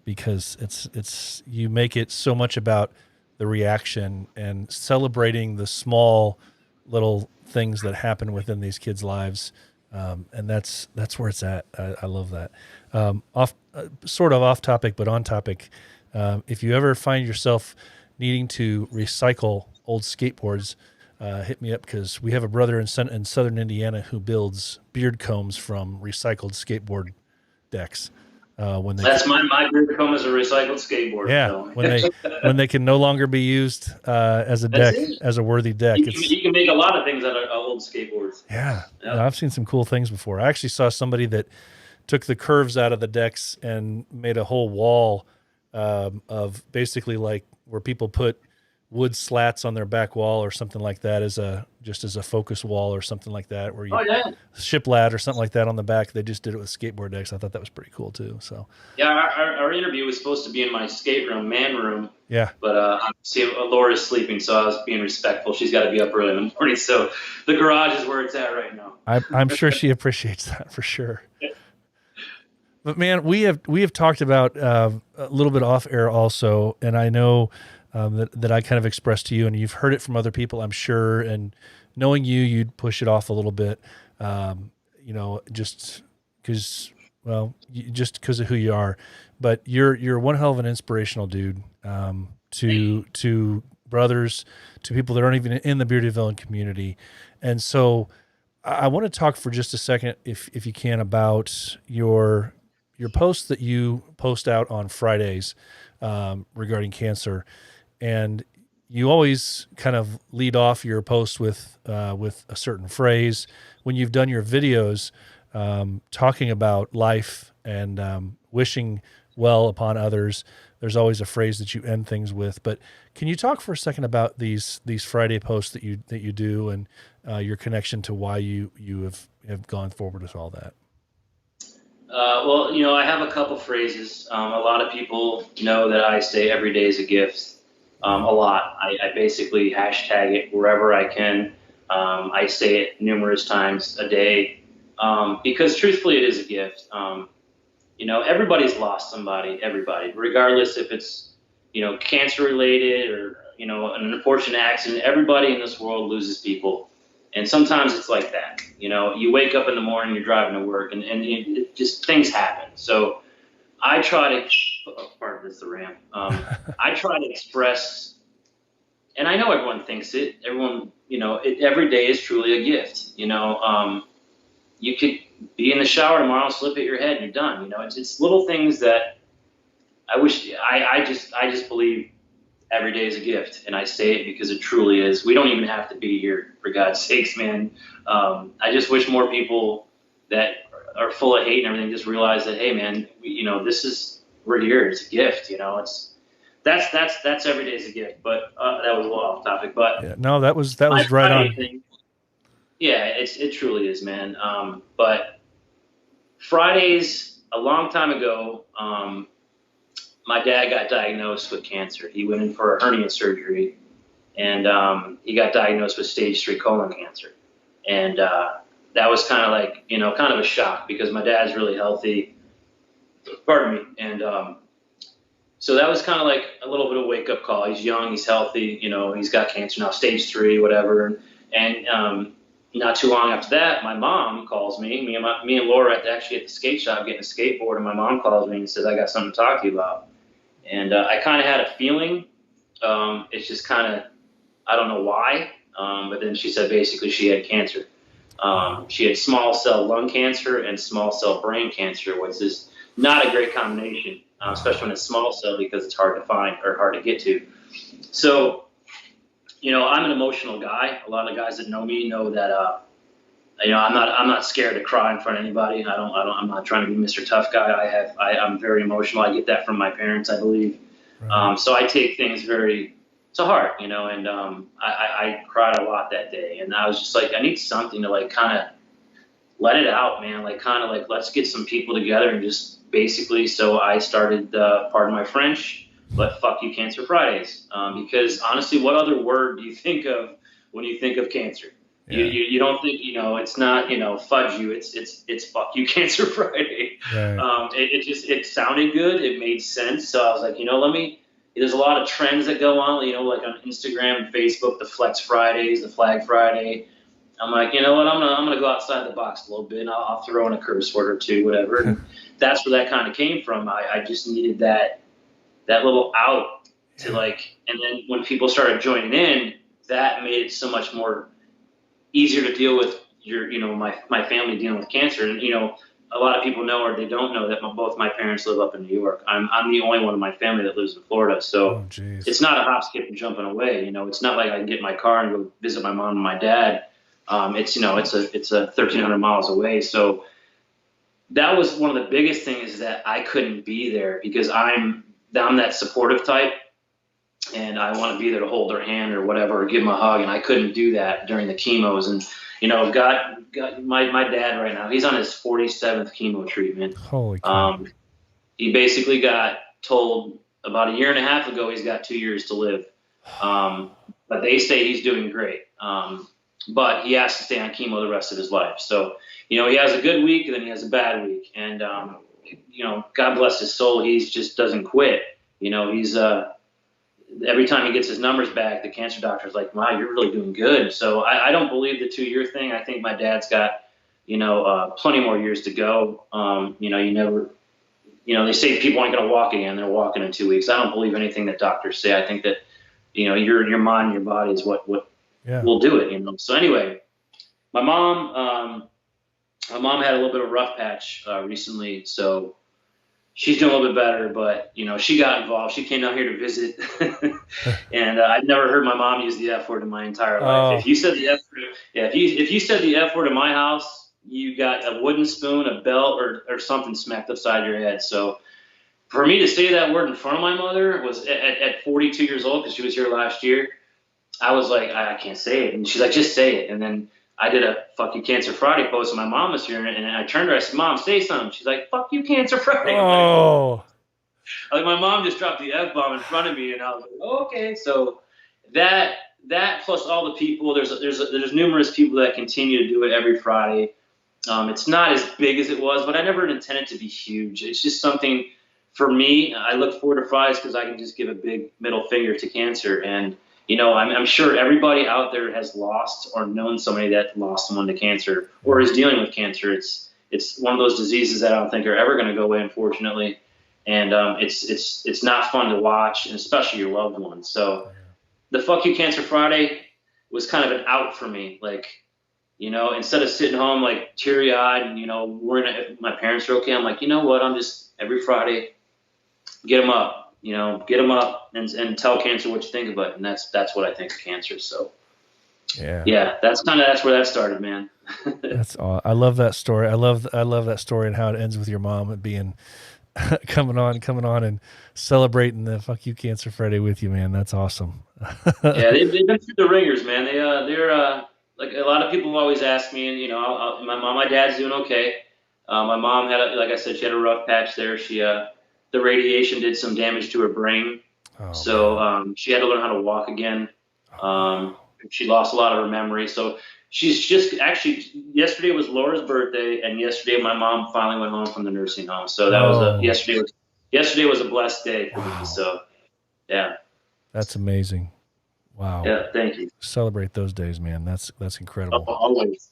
because it's you make it so much about the reaction and celebrating the small little things that happen within these kids' lives, and that's where it's at. I love that. Sort of off topic, but on topic. If you ever find yourself needing to recycle old skateboards, hit me up, because we have a brother in Southern Indiana who builds beard combs from recycled skateboard decks. That's my beard comb is a recycled skateboard. Yeah, So. when they can no longer be used as a deck, as a worthy deck. You can make a lot of things out of old skateboards. Yeah, I've seen some cool things before. I actually saw somebody that took the curves out of the decks and made a whole wall of basically like where people put wood slats on their back wall or something like that as a focus wall or something like that, where you shiplap or something like that on the back. They just did it with skateboard decks. I thought that was pretty cool too. So yeah, our interview was supposed to be in my skate room, man room. Yeah. But see, Laura's sleeping, so I was being respectful. She's got to be up early in the morning, so the garage is where it's at right now. I'm sure she appreciates that for sure. But man, we have talked about a little bit off air also, and I know that I kind of expressed to you, and you've heard it from other people, I'm sure. And knowing you, you'd push it off a little bit, just because of who you are. But you're one hell of an inspirational dude to brothers, to people that aren't even in the Bearded Villain community. And so I want to talk for just a second, if you can, about your posts that you post out on Fridays regarding cancer. And you always kind of lead off your post with a certain phrase. When you've done your videos talking about life and wishing well upon others, there's always a phrase that you end things with. But can you talk for a second about these Friday posts that you do, and your connection to why you have gone forward with all that? Well, I have a couple phrases. A lot of people know that I say every day is a gift. A lot. I basically hashtag it wherever I can. I say it numerous times a day because truthfully, it is a gift. Everybody's lost somebody, everybody, regardless if it's, cancer related or, an unfortunate accident. Everybody in this world loses people. And sometimes it's like that. You wake up in the morning, you're driving to work, and it just things happen. So I try to, pardon this, the Ram. I try to express, and I know everyone thinks it. Everyone, every day is truly a gift. You could be in the shower tomorrow, slip hit your head, and you're done. It's little things that I wish. I just believe every day is a gift, and I say it because it truly is. We don't even have to be here, for God's sakes, man. I just wish more people that are full of hate and everything just realize that, hey, man, we're here. It's a gift. That's every day is a gift. But that was a little off topic. But yeah, no, that was right on. Yeah, it truly is, man. But Fridays, a long time ago, my dad got diagnosed with cancer. He went in for a hernia surgery, and he got diagnosed with stage 3 colon cancer. And that was kind of like, kind of a shock because my dad's really healthy. Pardon me. And so that was kind of like a little bit of a wake-up call. He's young, he's healthy, he's got cancer now, stage 3, whatever. And not too long after that, my mom calls me. Me and Laura actually at the skate shop getting a skateboard, and my mom calls me and says, I got something to talk to you about. And I kind of had a feeling. It's just kind of, I don't know why, but then she said basically she had cancer. She had small cell lung cancer and small cell brain cancer, which is not a great combination, especially when it's small cell because it's hard to find or hard to get to. So, I'm an emotional guy. A lot of guys that know me know that, I'm not scared to cry in front of anybody. I'm not trying to be Mr. Tough Guy. I'm very emotional. I get that from my parents, I believe. Right. So I take things very to heart, and I cried a lot that day. And I was just like, I need something to like kind of let it out, man. Like kind of like, let's get some people together and just basically, so I started, pardon my French, but fuck you Cancer Fridays. Because honestly, what other word do you think of when you think of cancer? Yeah. You don't think, it's not, fudge you, it's fuck you Cancer Friday. Right. It sounded good. It made sense. So I was like, there's a lot of trends that go on, like on Instagram and Facebook, the Flex Fridays, the Flag Friday. I'm like, you know what? I'm gonna go outside the box a little bit, and I'll throw in a curse word or two, whatever. And that's where that kind of came from. I just needed that little out to like, and then when people started joining in, that made it so much more easier to deal with my family dealing with cancer. And, a lot of people know, or they don't know, that both my parents live up in New York. I'm the only one in my family that lives in Florida. So it's not a hop, skip, and jumping away. It's not like I can get in my car and go visit my mom and my dad. It's a 1,300 miles away. So that was one of the biggest things, is that I couldn't be there because I'm that supportive type. and I want to be there to hold her hand or whatever, or give them a hug. And I couldn't do that during the chemos. And, my dad right now, he's on his 47th chemo treatment. Holy cow. He basically got told about a year and a half ago he's got 2 years to live. But they say he's doing great. But he has to stay on chemo the rest of his life. So, he has a good week and then he has a bad week. And, God bless his soul, he just doesn't quit. He's every time he gets his numbers back, the cancer doctor's like, wow, you're really doing good. So I don't believe the 2 year thing. I think my dad's got, plenty more years to go. You never, they say people aren't going to walk again. They're walking in 2 weeks. I don't believe anything that doctors say. I think that, your mind, your body is what will do it, So anyway, my mom had a little bit of a rough patch recently. So she's doing a little bit better, but she got involved. She came down here to visit, and I've never heard my mom use the F word in my entire life. If you said the F word, if you said the F word in my house, you got a wooden spoon, a belt, or something smacked upside your head. So for me to say that word in front of my mother was at 42 years old, because she was here last year. I was like, I can't say it, and she's like, just say it, and then I did a "Fuck You Cancer Friday" post, and my mom was here, and I turned to her. I said, "Mom, say something." She's like, "Fuck you, Cancer Friday." Oh. Like my mom just dropped the F-bomb in front of me, and I was like, oh, okay. So that plus all the people, there's numerous people that continue to do it every Friday. It's not as big as it was, but I never intended to be huge. It's just something for me. I look forward to Fridays because I can just give a big middle finger to cancer. And I'm sure everybody out there has lost or known somebody that lost someone to cancer or is dealing with cancer. It's one of those diseases that I don't think are ever going to go away, unfortunately. And it's not fun to watch, and especially your loved ones. So the "Fuck You Cancer Friday" was kind of an out for me. Like, instead of sitting home like teary-eyed and worrying if my parents are okay, I'm like, you know what? I'm just every Friday get them up. Get them up and tell cancer what you think about it. And that's what I think of cancer. So that's where that started, man. That's all. I love that story. I love that story and how it ends with your mom being coming on and celebrating the "Fuck You Cancer Friday" with you, man. That's awesome. Yeah, they've been through the ringers, man. They're like a lot of people always ask me, and my dad's doing okay. My mom like I said, she had a rough patch there. She the radiation did some damage to her brain, so she had to learn how to walk again. She lost a lot of her memory, so she's just yesterday was Laura's birthday, and yesterday my mom finally went home from the nursing home. So that was yesterday was a blessed day for me. So yeah, that's amazing. Wow. Yeah, thank you. Celebrate those days, man. That's incredible.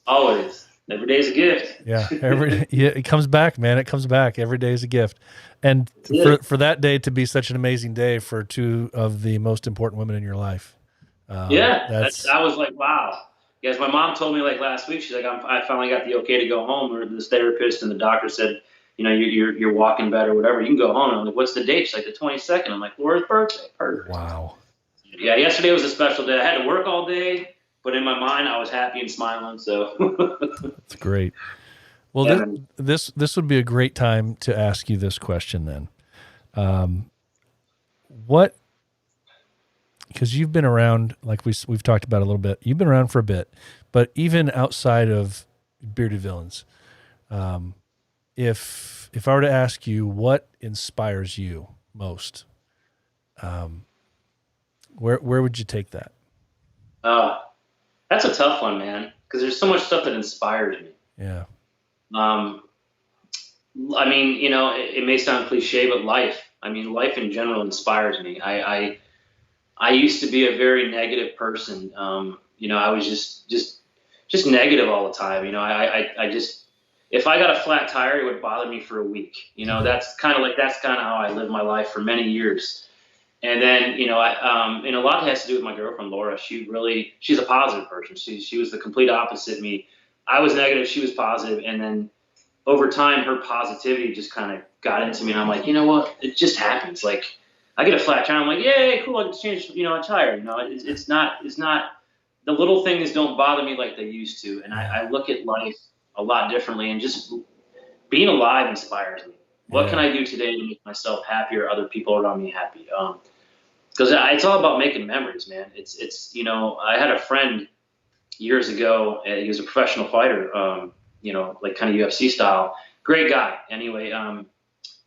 Always. Every day's a gift. Yeah, it comes back, man. It comes back. Every day is a gift. And for that day to be such an amazing day for two of the most important women in your life. I was like, wow. Yes, my mom told me like last week. She's like, I finally got the okay to go home. Or this therapist and the doctor said, you're walking better, whatever. You can go home. And I'm like, what's the date? She's like, the 22nd. I'm like, Laura's birthday. Perfect. Wow. Yeah, yesterday was a special day. I had to work all day, but in my mind, I was happy and smiling. So that's great. Well, this would be a great time to ask you this question then. Because you've been around, like we've talked about a little bit. You've been around for a bit, but even outside of Bearded Villains, if I were to ask you what inspires you most, where would you take that? That's a tough one, man, because there's so much stuff that inspires me. Yeah. I mean, it may sound cliche, but life in general inspires me. I used to be a very negative person. I was just negative all the time. I just, if I got a flat tire, it would bother me for a week. That's kind of how I lived my life for many years. And then, and a lot has to do with my girlfriend, Laura. She's a positive person. She was the complete opposite of me. I was negative. She was positive. And then over time, her positivity just kind of got into me. And I'm like, you know what? It just happens. Like I get a flat tire. I'm like, yay, cool. I can change, a tire. It's not, the little things don't bother me like they used to. And I look at life a lot differently, and just being alive inspires me. What can I do today to make myself happy or other people around me happy? Because it's all about making memories, man. It's you know, I had a friend years ago. He was a professional fighter, you know, like kind of UFC style. Great guy. Anyway,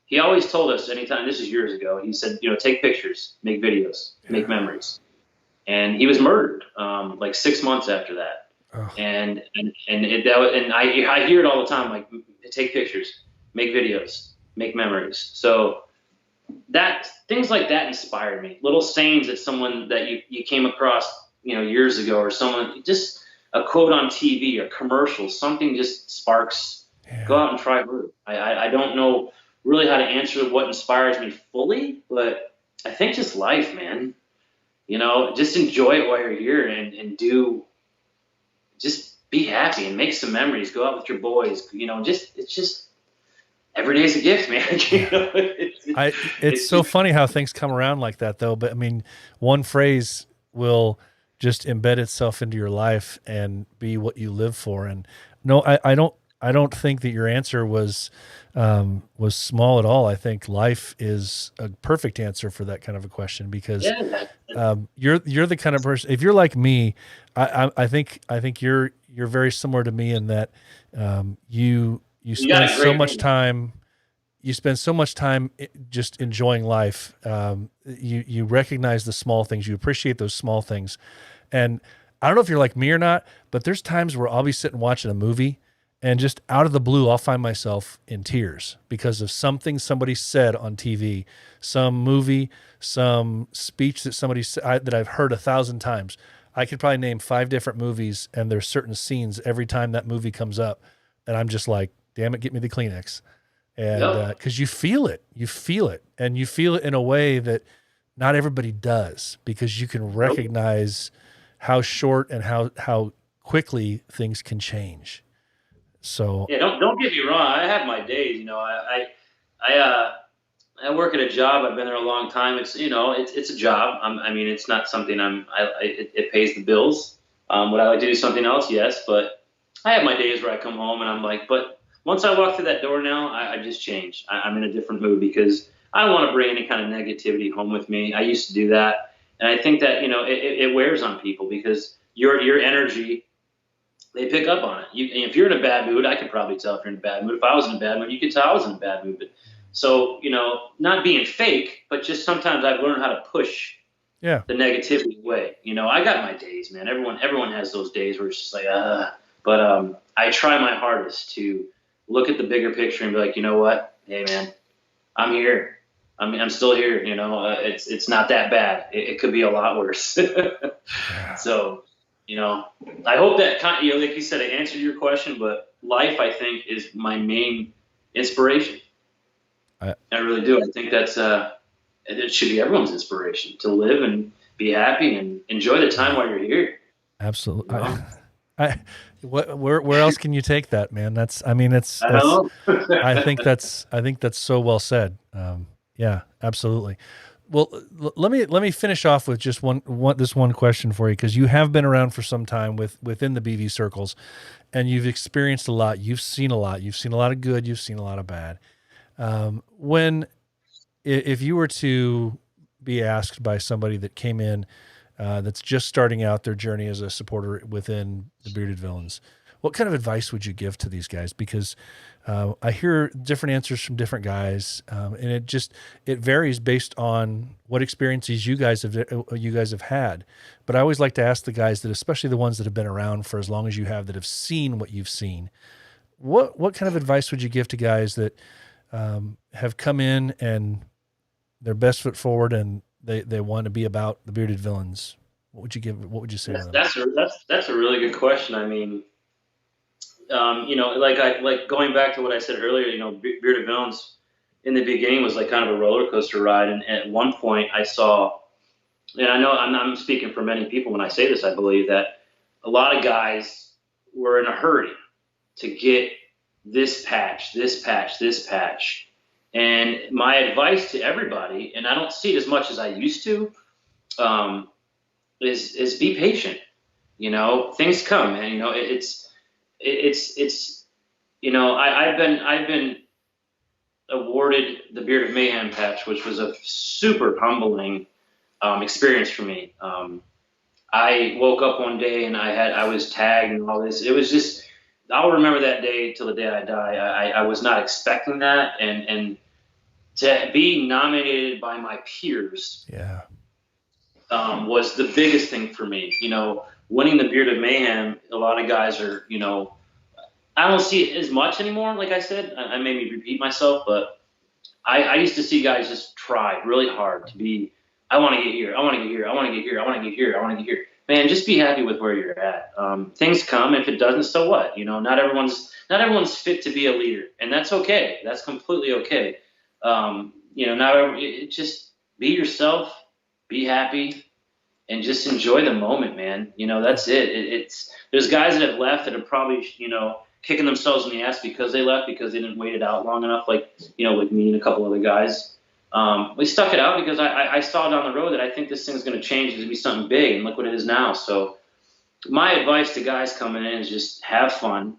he always told us anytime. This is years ago. He said, you know, take pictures, make videos, make memories. And he was murdered like 6 months after that. Oh. And I hear it all the time, like take pictures, make videos, make memories. So that things like that inspired me. Little sayings that someone that you came across, you know, years ago, or someone, just a quote on TV or commercial, something just sparks. Yeah. Go out and try blue. I don't know really how to answer what inspires me fully, but I think just life, man. You know, just enjoy it while you're here and just be happy and make some memories. Go out with your boys. You know, it's just every day's a gift, man. You know, it's so funny how things come around like that, though. But I mean, one phrase will just embed itself into your life and be what you live for. And no, I don't think that your answer was small at all. I think life is a perfect answer for that kind of a question, because you're the kind of person. If you're like me, I think you're very similar to me in that you spend so much time. You spend so much time just enjoying life. You recognize the small things. You appreciate those small things. And I don't know if you're like me or not, but there's times where I'll be sitting watching a movie, and just out of the blue, I'll find myself in tears because of something somebody said on TV, some movie, some speech that somebody said that I've heard 1,000 times. I could probably name 5 different movies, and there's certain scenes every time that movie comes up, and I'm just like, damn it, get me the Kleenex. And because you feel it, and you feel it in a way that not everybody does, because you can recognize how short and how quickly things can change. So yeah, don't get me wrong. I have my days. You know, I work at a job. I've been there a long time. It's, you know, it's a job. I mean, it's not something it pays the bills. Would I like to do something else? Yes, but I have my days where I come home and I'm like, but once I walk through that door now, I just change. I'm in a different mood because I don't want to bring any kind of negativity home with me. I used to do that, and I think that, you know, it wears on people because your energy. They pick up on it. If you're in a bad mood, I could probably tell if you're in a bad mood. If I was in a bad mood, you could tell I was in a bad mood. But, so, you know, not being fake, but just sometimes I've learned how to push the negativity away. You know, I got my days, man. Everyone has those days where it's just like, But I try my hardest to look at the bigger picture and be like, you know what? Hey, man, I'm here. I'm still here. You know, it's not that bad. It could be a lot worse. So. You know, I hope that, you know, like you said, I answered your question, but life, I think, is my main inspiration. I really do. I think that's, it should be everyone's inspiration to live and be happy and enjoy the time while you're here. Absolutely. You know? Where else can you take that, man? I think that's so well said. Yeah, absolutely. Well, let me finish off with just this one question for you, because you have been around for some time within the BV circles, and you've experienced a lot. You've seen a lot. You've seen a lot of good. You've seen a lot of bad. If you were to be asked by somebody that came in that's just starting out their journey as a supporter within the Bearded Villains, what kind of advice would you give to these guys? Because I hear different answers from different guys, and it varies based on what experiences you guys have had. But I always like to ask the guys that, especially the ones that have been around for as long as you have, that have seen what you've seen, what kind of advice would you give to guys that have come in and their best foot forward and they want to be about the Bearded Villains? What would you say to them? That's a really good question. I mean, you know, like going back to what I said earlier, you know, Bearded Villains in the beginning was like kind of a roller coaster ride. And at one point I saw, and I know I'm speaking for many people when I say this, I believe that a lot of guys were in a hurry to get this patch. And my advice to everybody, and I don't see it as much as I used to, is be patient. You know, things come, and, you know, it's, you know, I've been awarded the Beard of Mayhem patch, which was a super humbling experience for me. I woke up one day and I was tagged and all this. It was just, I'll remember that day till the day I die. I was not expecting that, and to be nominated by my peers, Yeah. Was the biggest thing for me. You know, winning the Bearded Mayhem, a lot of guys are, you know, I don't see it as much anymore. Like I said, I made me repeat myself, but I used to see guys just try really hard to be, I want to get here, I want to get here, I want to get here, I want to get here, I want to get here. Man, just be happy with where you're at. Things come. If it doesn't, so what? You know, not everyone's fit to be a leader, and that's okay. That's completely okay. You know, just be yourself, be happy, and just enjoy the moment, man. You know, that's it. There's guys that have left that are probably, you know, kicking themselves in the ass because they left, because they didn't wait it out long enough, like, you know, with me and a couple other guys. We stuck it out because I saw down the road that I think this thing's going to change to be something big, and look what it is now. So my advice to guys coming in is just have fun,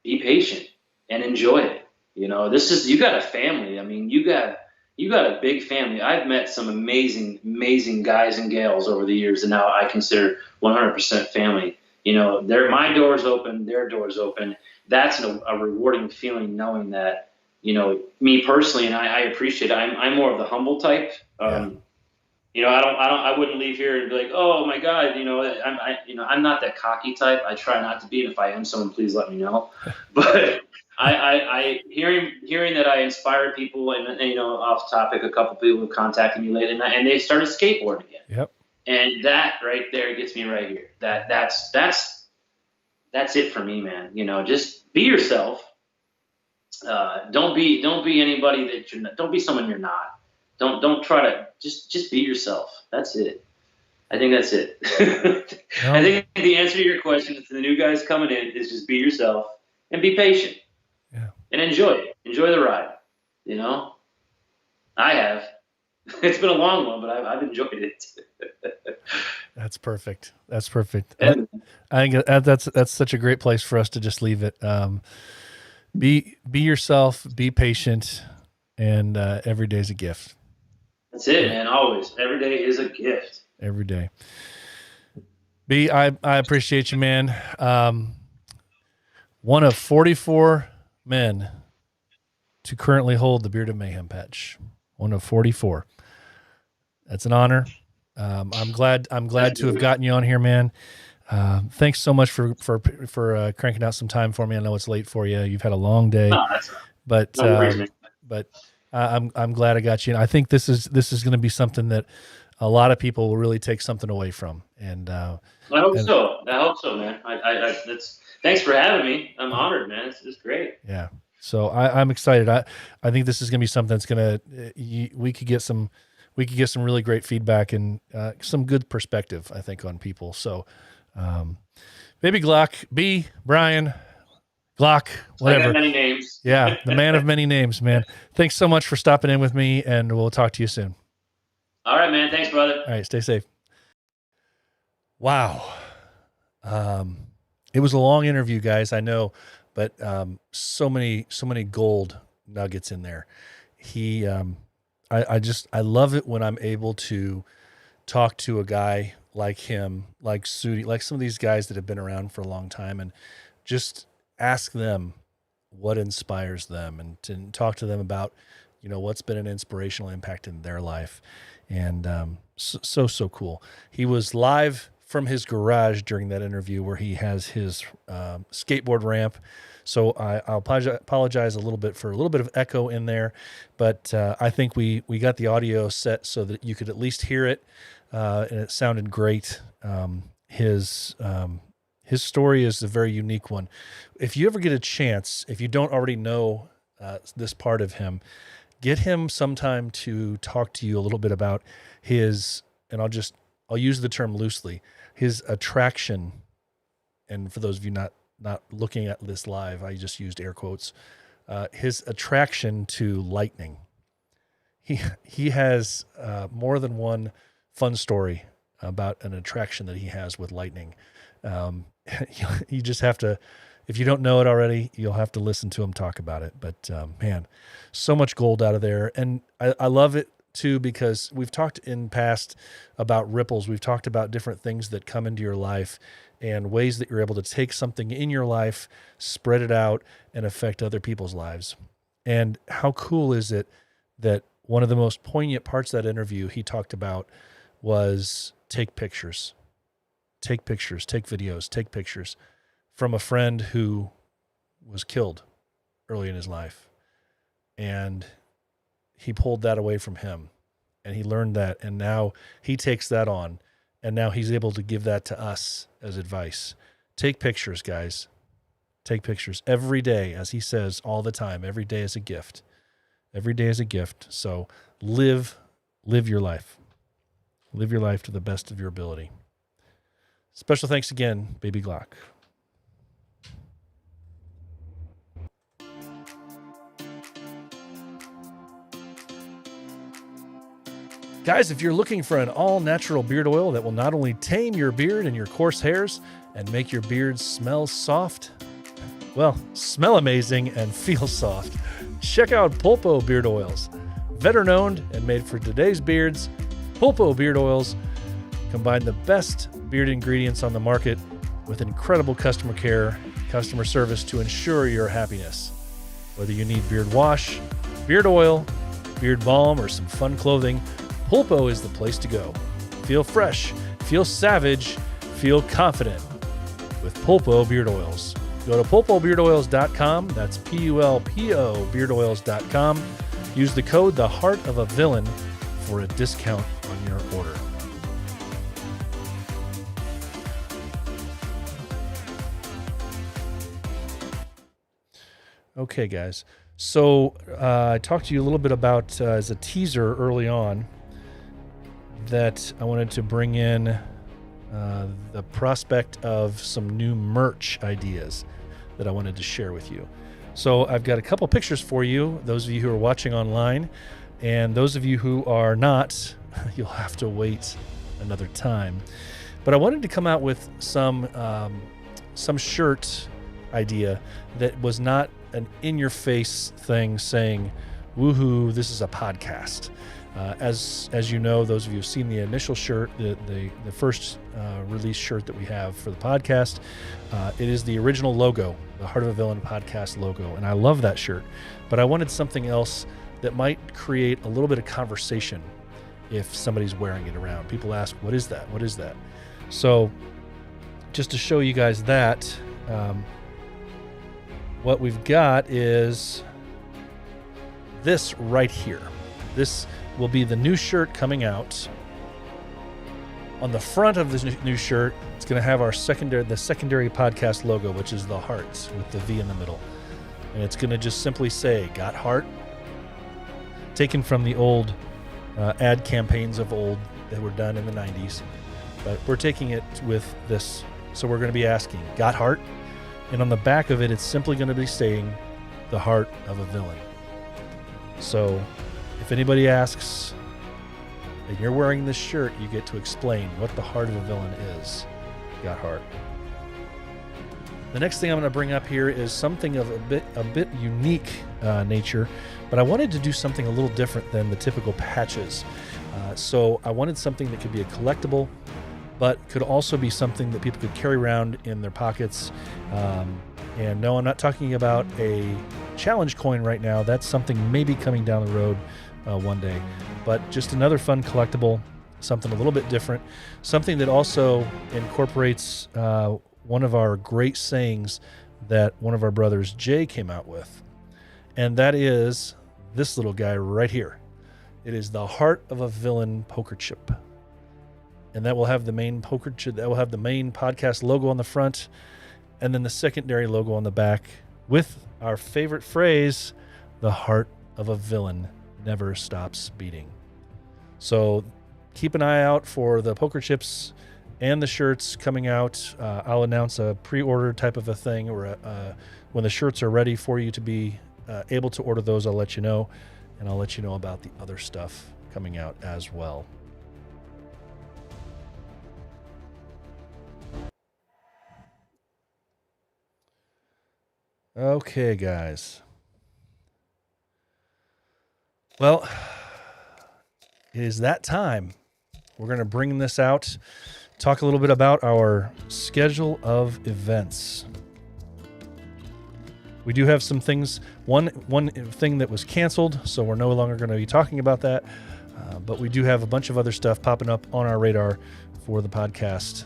be patient, and enjoy it. You know, you got a family. I mean, you got a big family. I've met some amazing guys and gals over the years, and now I consider 100% family. You know, my door's open, their door's open. That's a rewarding feeling, knowing that, you know, me personally, and I appreciate it. I'm more of the humble type. You know, I wouldn't leave here and be like, oh my God, you know, I'm not that cocky type. I try not to be, and if I am, someone please let me know. But I hearing that I inspire people, and you know, off topic, a couple people have contacted me lately, and they started skateboarding again. Yep. And that right there gets me right here. That's it for me, man. You know, just be yourself. Don't be anybody that you're not. Don't be someone you're not. Don't try to just be yourself. That's it. I think that's it. No. I think the answer to your question to the new guys coming in is just be yourself and be patient. Yeah. And enjoy it. Enjoy the ride. You know, I have. It's been a long one, but I've enjoyed it. That's perfect. That's perfect. I think that's such a great place for us to just leave it. Be yourself, be patient, and every day's a gift. That's it, man. Always. Every day is a gift. Every day. B, I appreciate you, man. One of 44 men to currently hold the Bearded Mayhem patch. One of 44. That's an honor. I'm glad to have gotten you on here, man. Thanks so much for cranking out some time for me. I know it's late for you. You've had a long day, No, but I'm glad I got you. And I think this is going to be something that a lot of people will really take something away from. And I hope so. I hope so, man. Thanks for having me. I'm honored, man. It's great. Yeah. So I'm excited. I think this is going to be something that's going to, we could get some really great feedback and some good perspective, I think, on people. So, maybe Glock, B, Brian, Glock, whatever. I got many names. Yeah, the man of many names, man. Thanks so much for stopping in with me, and we'll talk to you soon. All right, man. Thanks, brother. All right, stay safe. Wow. It was a long interview, guys, I know, but so many gold nuggets in there. I love it when I'm able to talk to a guy like him, like Sudi, like some of these guys that have been around for a long time, and just ask them what inspires them, and to talk to them about, you know, what's been an inspirational impact in their life. And so cool. He was live from his garage during that interview where he has his skateboard ramp. So I'll apologize a little bit for a little bit of echo in there, but I think we got the audio set so that you could at least hear it, and it sounded great. His story is a very unique one. If you ever get a chance, if you don't already know this part of him, get him sometime to talk to you a little bit about his, and I'll use the term loosely, his attraction. And for those of you not looking at this live, I just used air quotes, his attraction to lightning. He has more than one fun story about an attraction that he has with lightning. You just have to, if you don't know it already, you'll have to listen to him talk about it. But man, so much gold out of there. And I love it too, because we've talked in past about ripples. We've talked about different things that come into your life and ways that you're able to take something in your life, spread it out, and affect other people's lives. And how cool is it that one of the most poignant parts of that interview he talked about was take pictures, take videos, take pictures from a friend who was killed early in his life. And he pulled that away from him, and he learned that. And now he takes that on, and now he's able to give that to us as advice. Take pictures, guys. Take pictures every day, as he says all the time. Every day is a gift. Every day is a gift. So live your life. Live your life to the best of your ability. Special thanks again, Baby Glock. Guys, if you're looking for an all-natural beard oil that will not only tame your beard and your coarse hairs and make your beard smell soft, well, smell amazing and feel soft, check out Pulpo Beard Oils. Veteran-owned and made for today's beards, Pulpo Beard Oils combine the best beard ingredients on the market with incredible customer care, customer service to ensure your happiness. Whether you need beard wash, beard oil, beard balm, or some fun clothing, Pulpo is the place to go. Feel fresh, feel savage, feel confident with Pulpo Beard Oils. Go to pulpobeardoils.com. That's Pulpo beardoils.com. Use the code The Heart of a Villain for a discount on your order. Okay, guys. So I talked to you a little bit about, as a teaser early on, that I wanted to bring in the prospect of some new merch ideas that I wanted to share with you. So I've got a couple pictures for you, those of you who are watching online, and those of you who are not, you'll have to wait another time. But I wanted to come out with some shirt idea that was not an in-your-face thing saying, woohoo, this is a podcast. As you know, those of you who've seen the initial shirt, the first release shirt that we have for the podcast, it is the original logo, the Heart of a Villain podcast logo, and I love that shirt. But I wanted something else that might create a little bit of conversation if somebody's wearing it around. People ask, what is that? What is that? So just to show you guys that, what we've got is this right here. This will be the new shirt coming out. On the front of this new shirt, it's going to have the secondary podcast logo, which is the heart with the V in the middle. And it's going to just simply say, got heart? Taken from the old ad campaigns of old that were done in the 90s. But we're taking it with this. So we're going to be asking, got heart? And on the back of it, it's simply going to be saying, the heart of a villain. So if anybody asks, and you're wearing this shirt, you get to explain what the heart of a villain is. Got heart. The next thing I'm going to bring up here is something of a bit unique nature, but I wanted to do something a little different than the typical patches. So I wanted something that could be a collectible, but could also be something that people could carry around in their pockets. And no, I'm not talking about a challenge coin right now. That's something maybe coming down the road one day. But just another fun collectible, something a little bit different, something that also incorporates one of our great sayings that one of our brothers, Jay, came out with. And that is this little guy right here. It is the Heart of a Villain poker chip. And that will have the main poker chip, that will have the main podcast logo on the front, and then the secondary logo on the back with our favorite phrase, the heart of a villain never stops beating. So keep an eye out for the poker chips and the shirts coming out. I'll announce a pre-order type of a thing, or when the shirts are ready for you to be able to order those, I'll let you know, and I'll let you know about the other stuff coming out as well. Okay, guys. Well, it is that time. We're going to bring this out, talk a little bit about our schedule of events. We do have some things, one thing that was canceled, so we're no longer going to be talking about that. But we do have a bunch of other stuff popping up on our radar for the podcast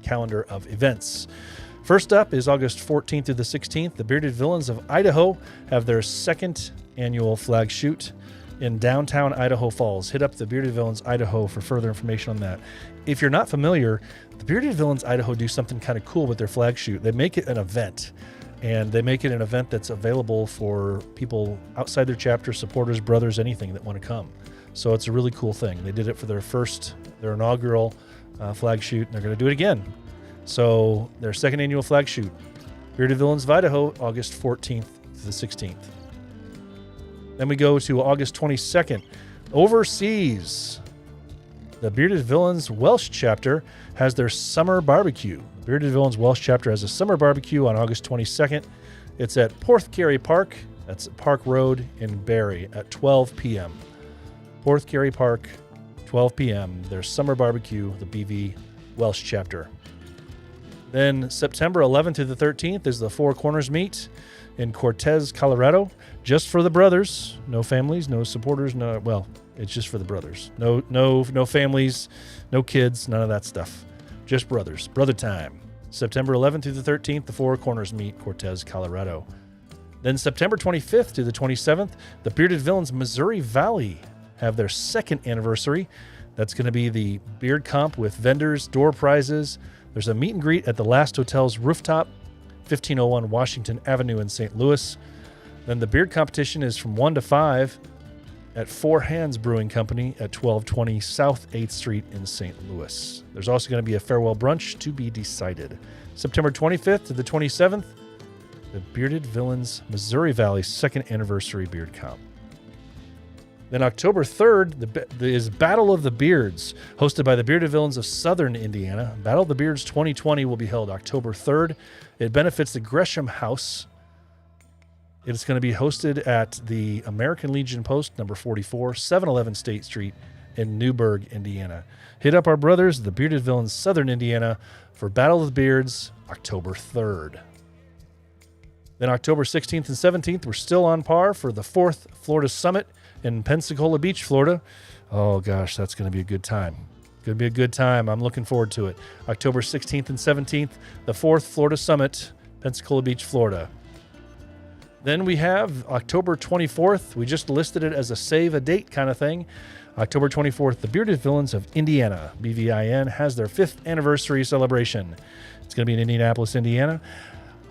calendar of events. First up is August 14th through the 16th. The Bearded Villains of Idaho have their second annual flag shoot in downtown Idaho Falls. Hit up the Bearded Villains Idaho for further information on that. If you're not familiar, the Bearded Villains Idaho do something kind of cool with their flag shoot. They make it an event, and they make it an event that's available for people outside their chapter, supporters, brothers, anything that want to come. So it's a really cool thing. They did it for their inaugural flag shoot, and they're going to do it again. So their second annual flag shoot, Bearded Villains of Idaho, August 14th to the 16th. Then we go to August 22nd. Overseas, the Bearded Villains Welsh chapter has their summer barbecue. The Bearded Villains Welsh chapter has a summer barbecue on August 22nd. It's at Porthcurry Park. That's Park Road in Barrie at 12 p.m. Porthcurry Park, 12 p.m. Their summer barbecue, the BV Welsh chapter. Then September 11th to the 13th is the Four Corners meet in Cortez, Colorado, just for the brothers. No families, no supporters, it's just for the brothers. No families, no kids, none of that stuff. Just brothers. Brother time. September 11th through the 13th, the Four Corners meet, Cortez, Colorado. Then September 25th to the 27th, the Bearded Villains Missouri Valley have their second anniversary. That's going to be the beard comp with vendors, door prizes. There's a meet and greet at the Last Hotel's rooftop, 1501 Washington Avenue in St. Louis. Then the beard competition is from 1 to 5 at Four Hands Brewing Company at 1220 South 8th Street in St. Louis. There's also going to be a farewell brunch to be decided. September 25th to the 27th, the Bearded Villains Missouri Valley second anniversary beard comp. Then October 3rd is Battle of the Beards, hosted by the Bearded Villains of Southern Indiana. Battle of the Beards 2020 will be held October 3rd. It benefits the Gresham House. It's going to be hosted at the American Legion Post, number 44, 711 State Street in Newburgh, Indiana. Hit up our brothers, the Bearded Villains Southern Indiana, for Battle of the Beards, October 3rd. Then October 16th and 17th, we're still on par for the 4th Florida Summit in Pensacola Beach, Florida. Oh gosh, that's going to be a good time. Going to be a good time. I'm looking forward to it. October 16th and 17th, the 4th Florida Summit, Pensacola Beach, Florida. Then we have October 24th. We just listed it as a save a date kind of thing. October 24th, the Bearded Villains of Indiana, BVIN, has their 5th anniversary celebration. It's going to be in Indianapolis, Indiana.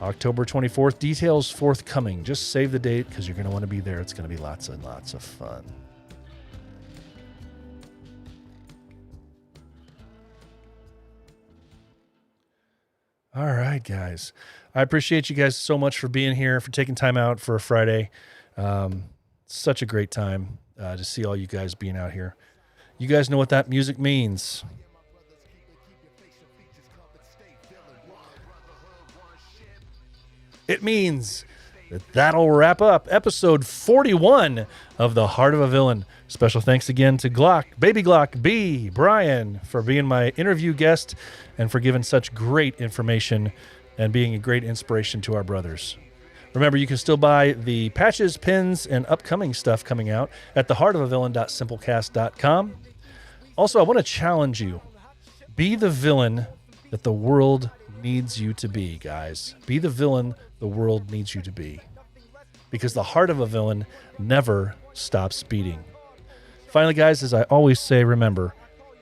October 24th, details forthcoming. Just save the date because you're going to want to be there. It's going to be lots and lots of fun. All right, guys. I appreciate you guys so much for being here, for taking time out for a Friday. Such a great time to see all you guys being out here. You guys know what that music means. It means that'll wrap up episode 41 of The Heart of a Villain. Special thanks again to Glock, Baby Glock B, Brian, for being my interview guest and for giving such great information and being a great inspiration to our brothers. Remember, you can still buy the patches, pins, and upcoming stuff coming out at theheartofavillain.simplecast.com. Also, I want to challenge you. Be the villain that the world needs you to be, guys. Be the villain the world needs you to be. Because the heart of a villain never stops beating. Finally, guys, as I always say, remember,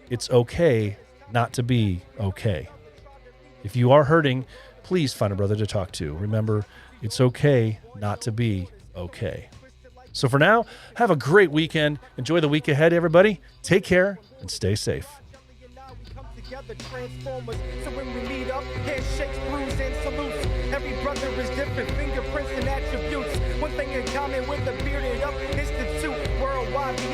it's okay not to be okay. If you are hurting, please find a brother to talk to. Remember, it's okay not to be okay. So for now, have a great weekend. Enjoy the week ahead, everybody. Take care and stay safe. Transformers. So when we meet up, handshakes, brews, and salutes. Every brother is different, fingerprints and attributes. One thing in common with the bearded up institute. Worldwide, we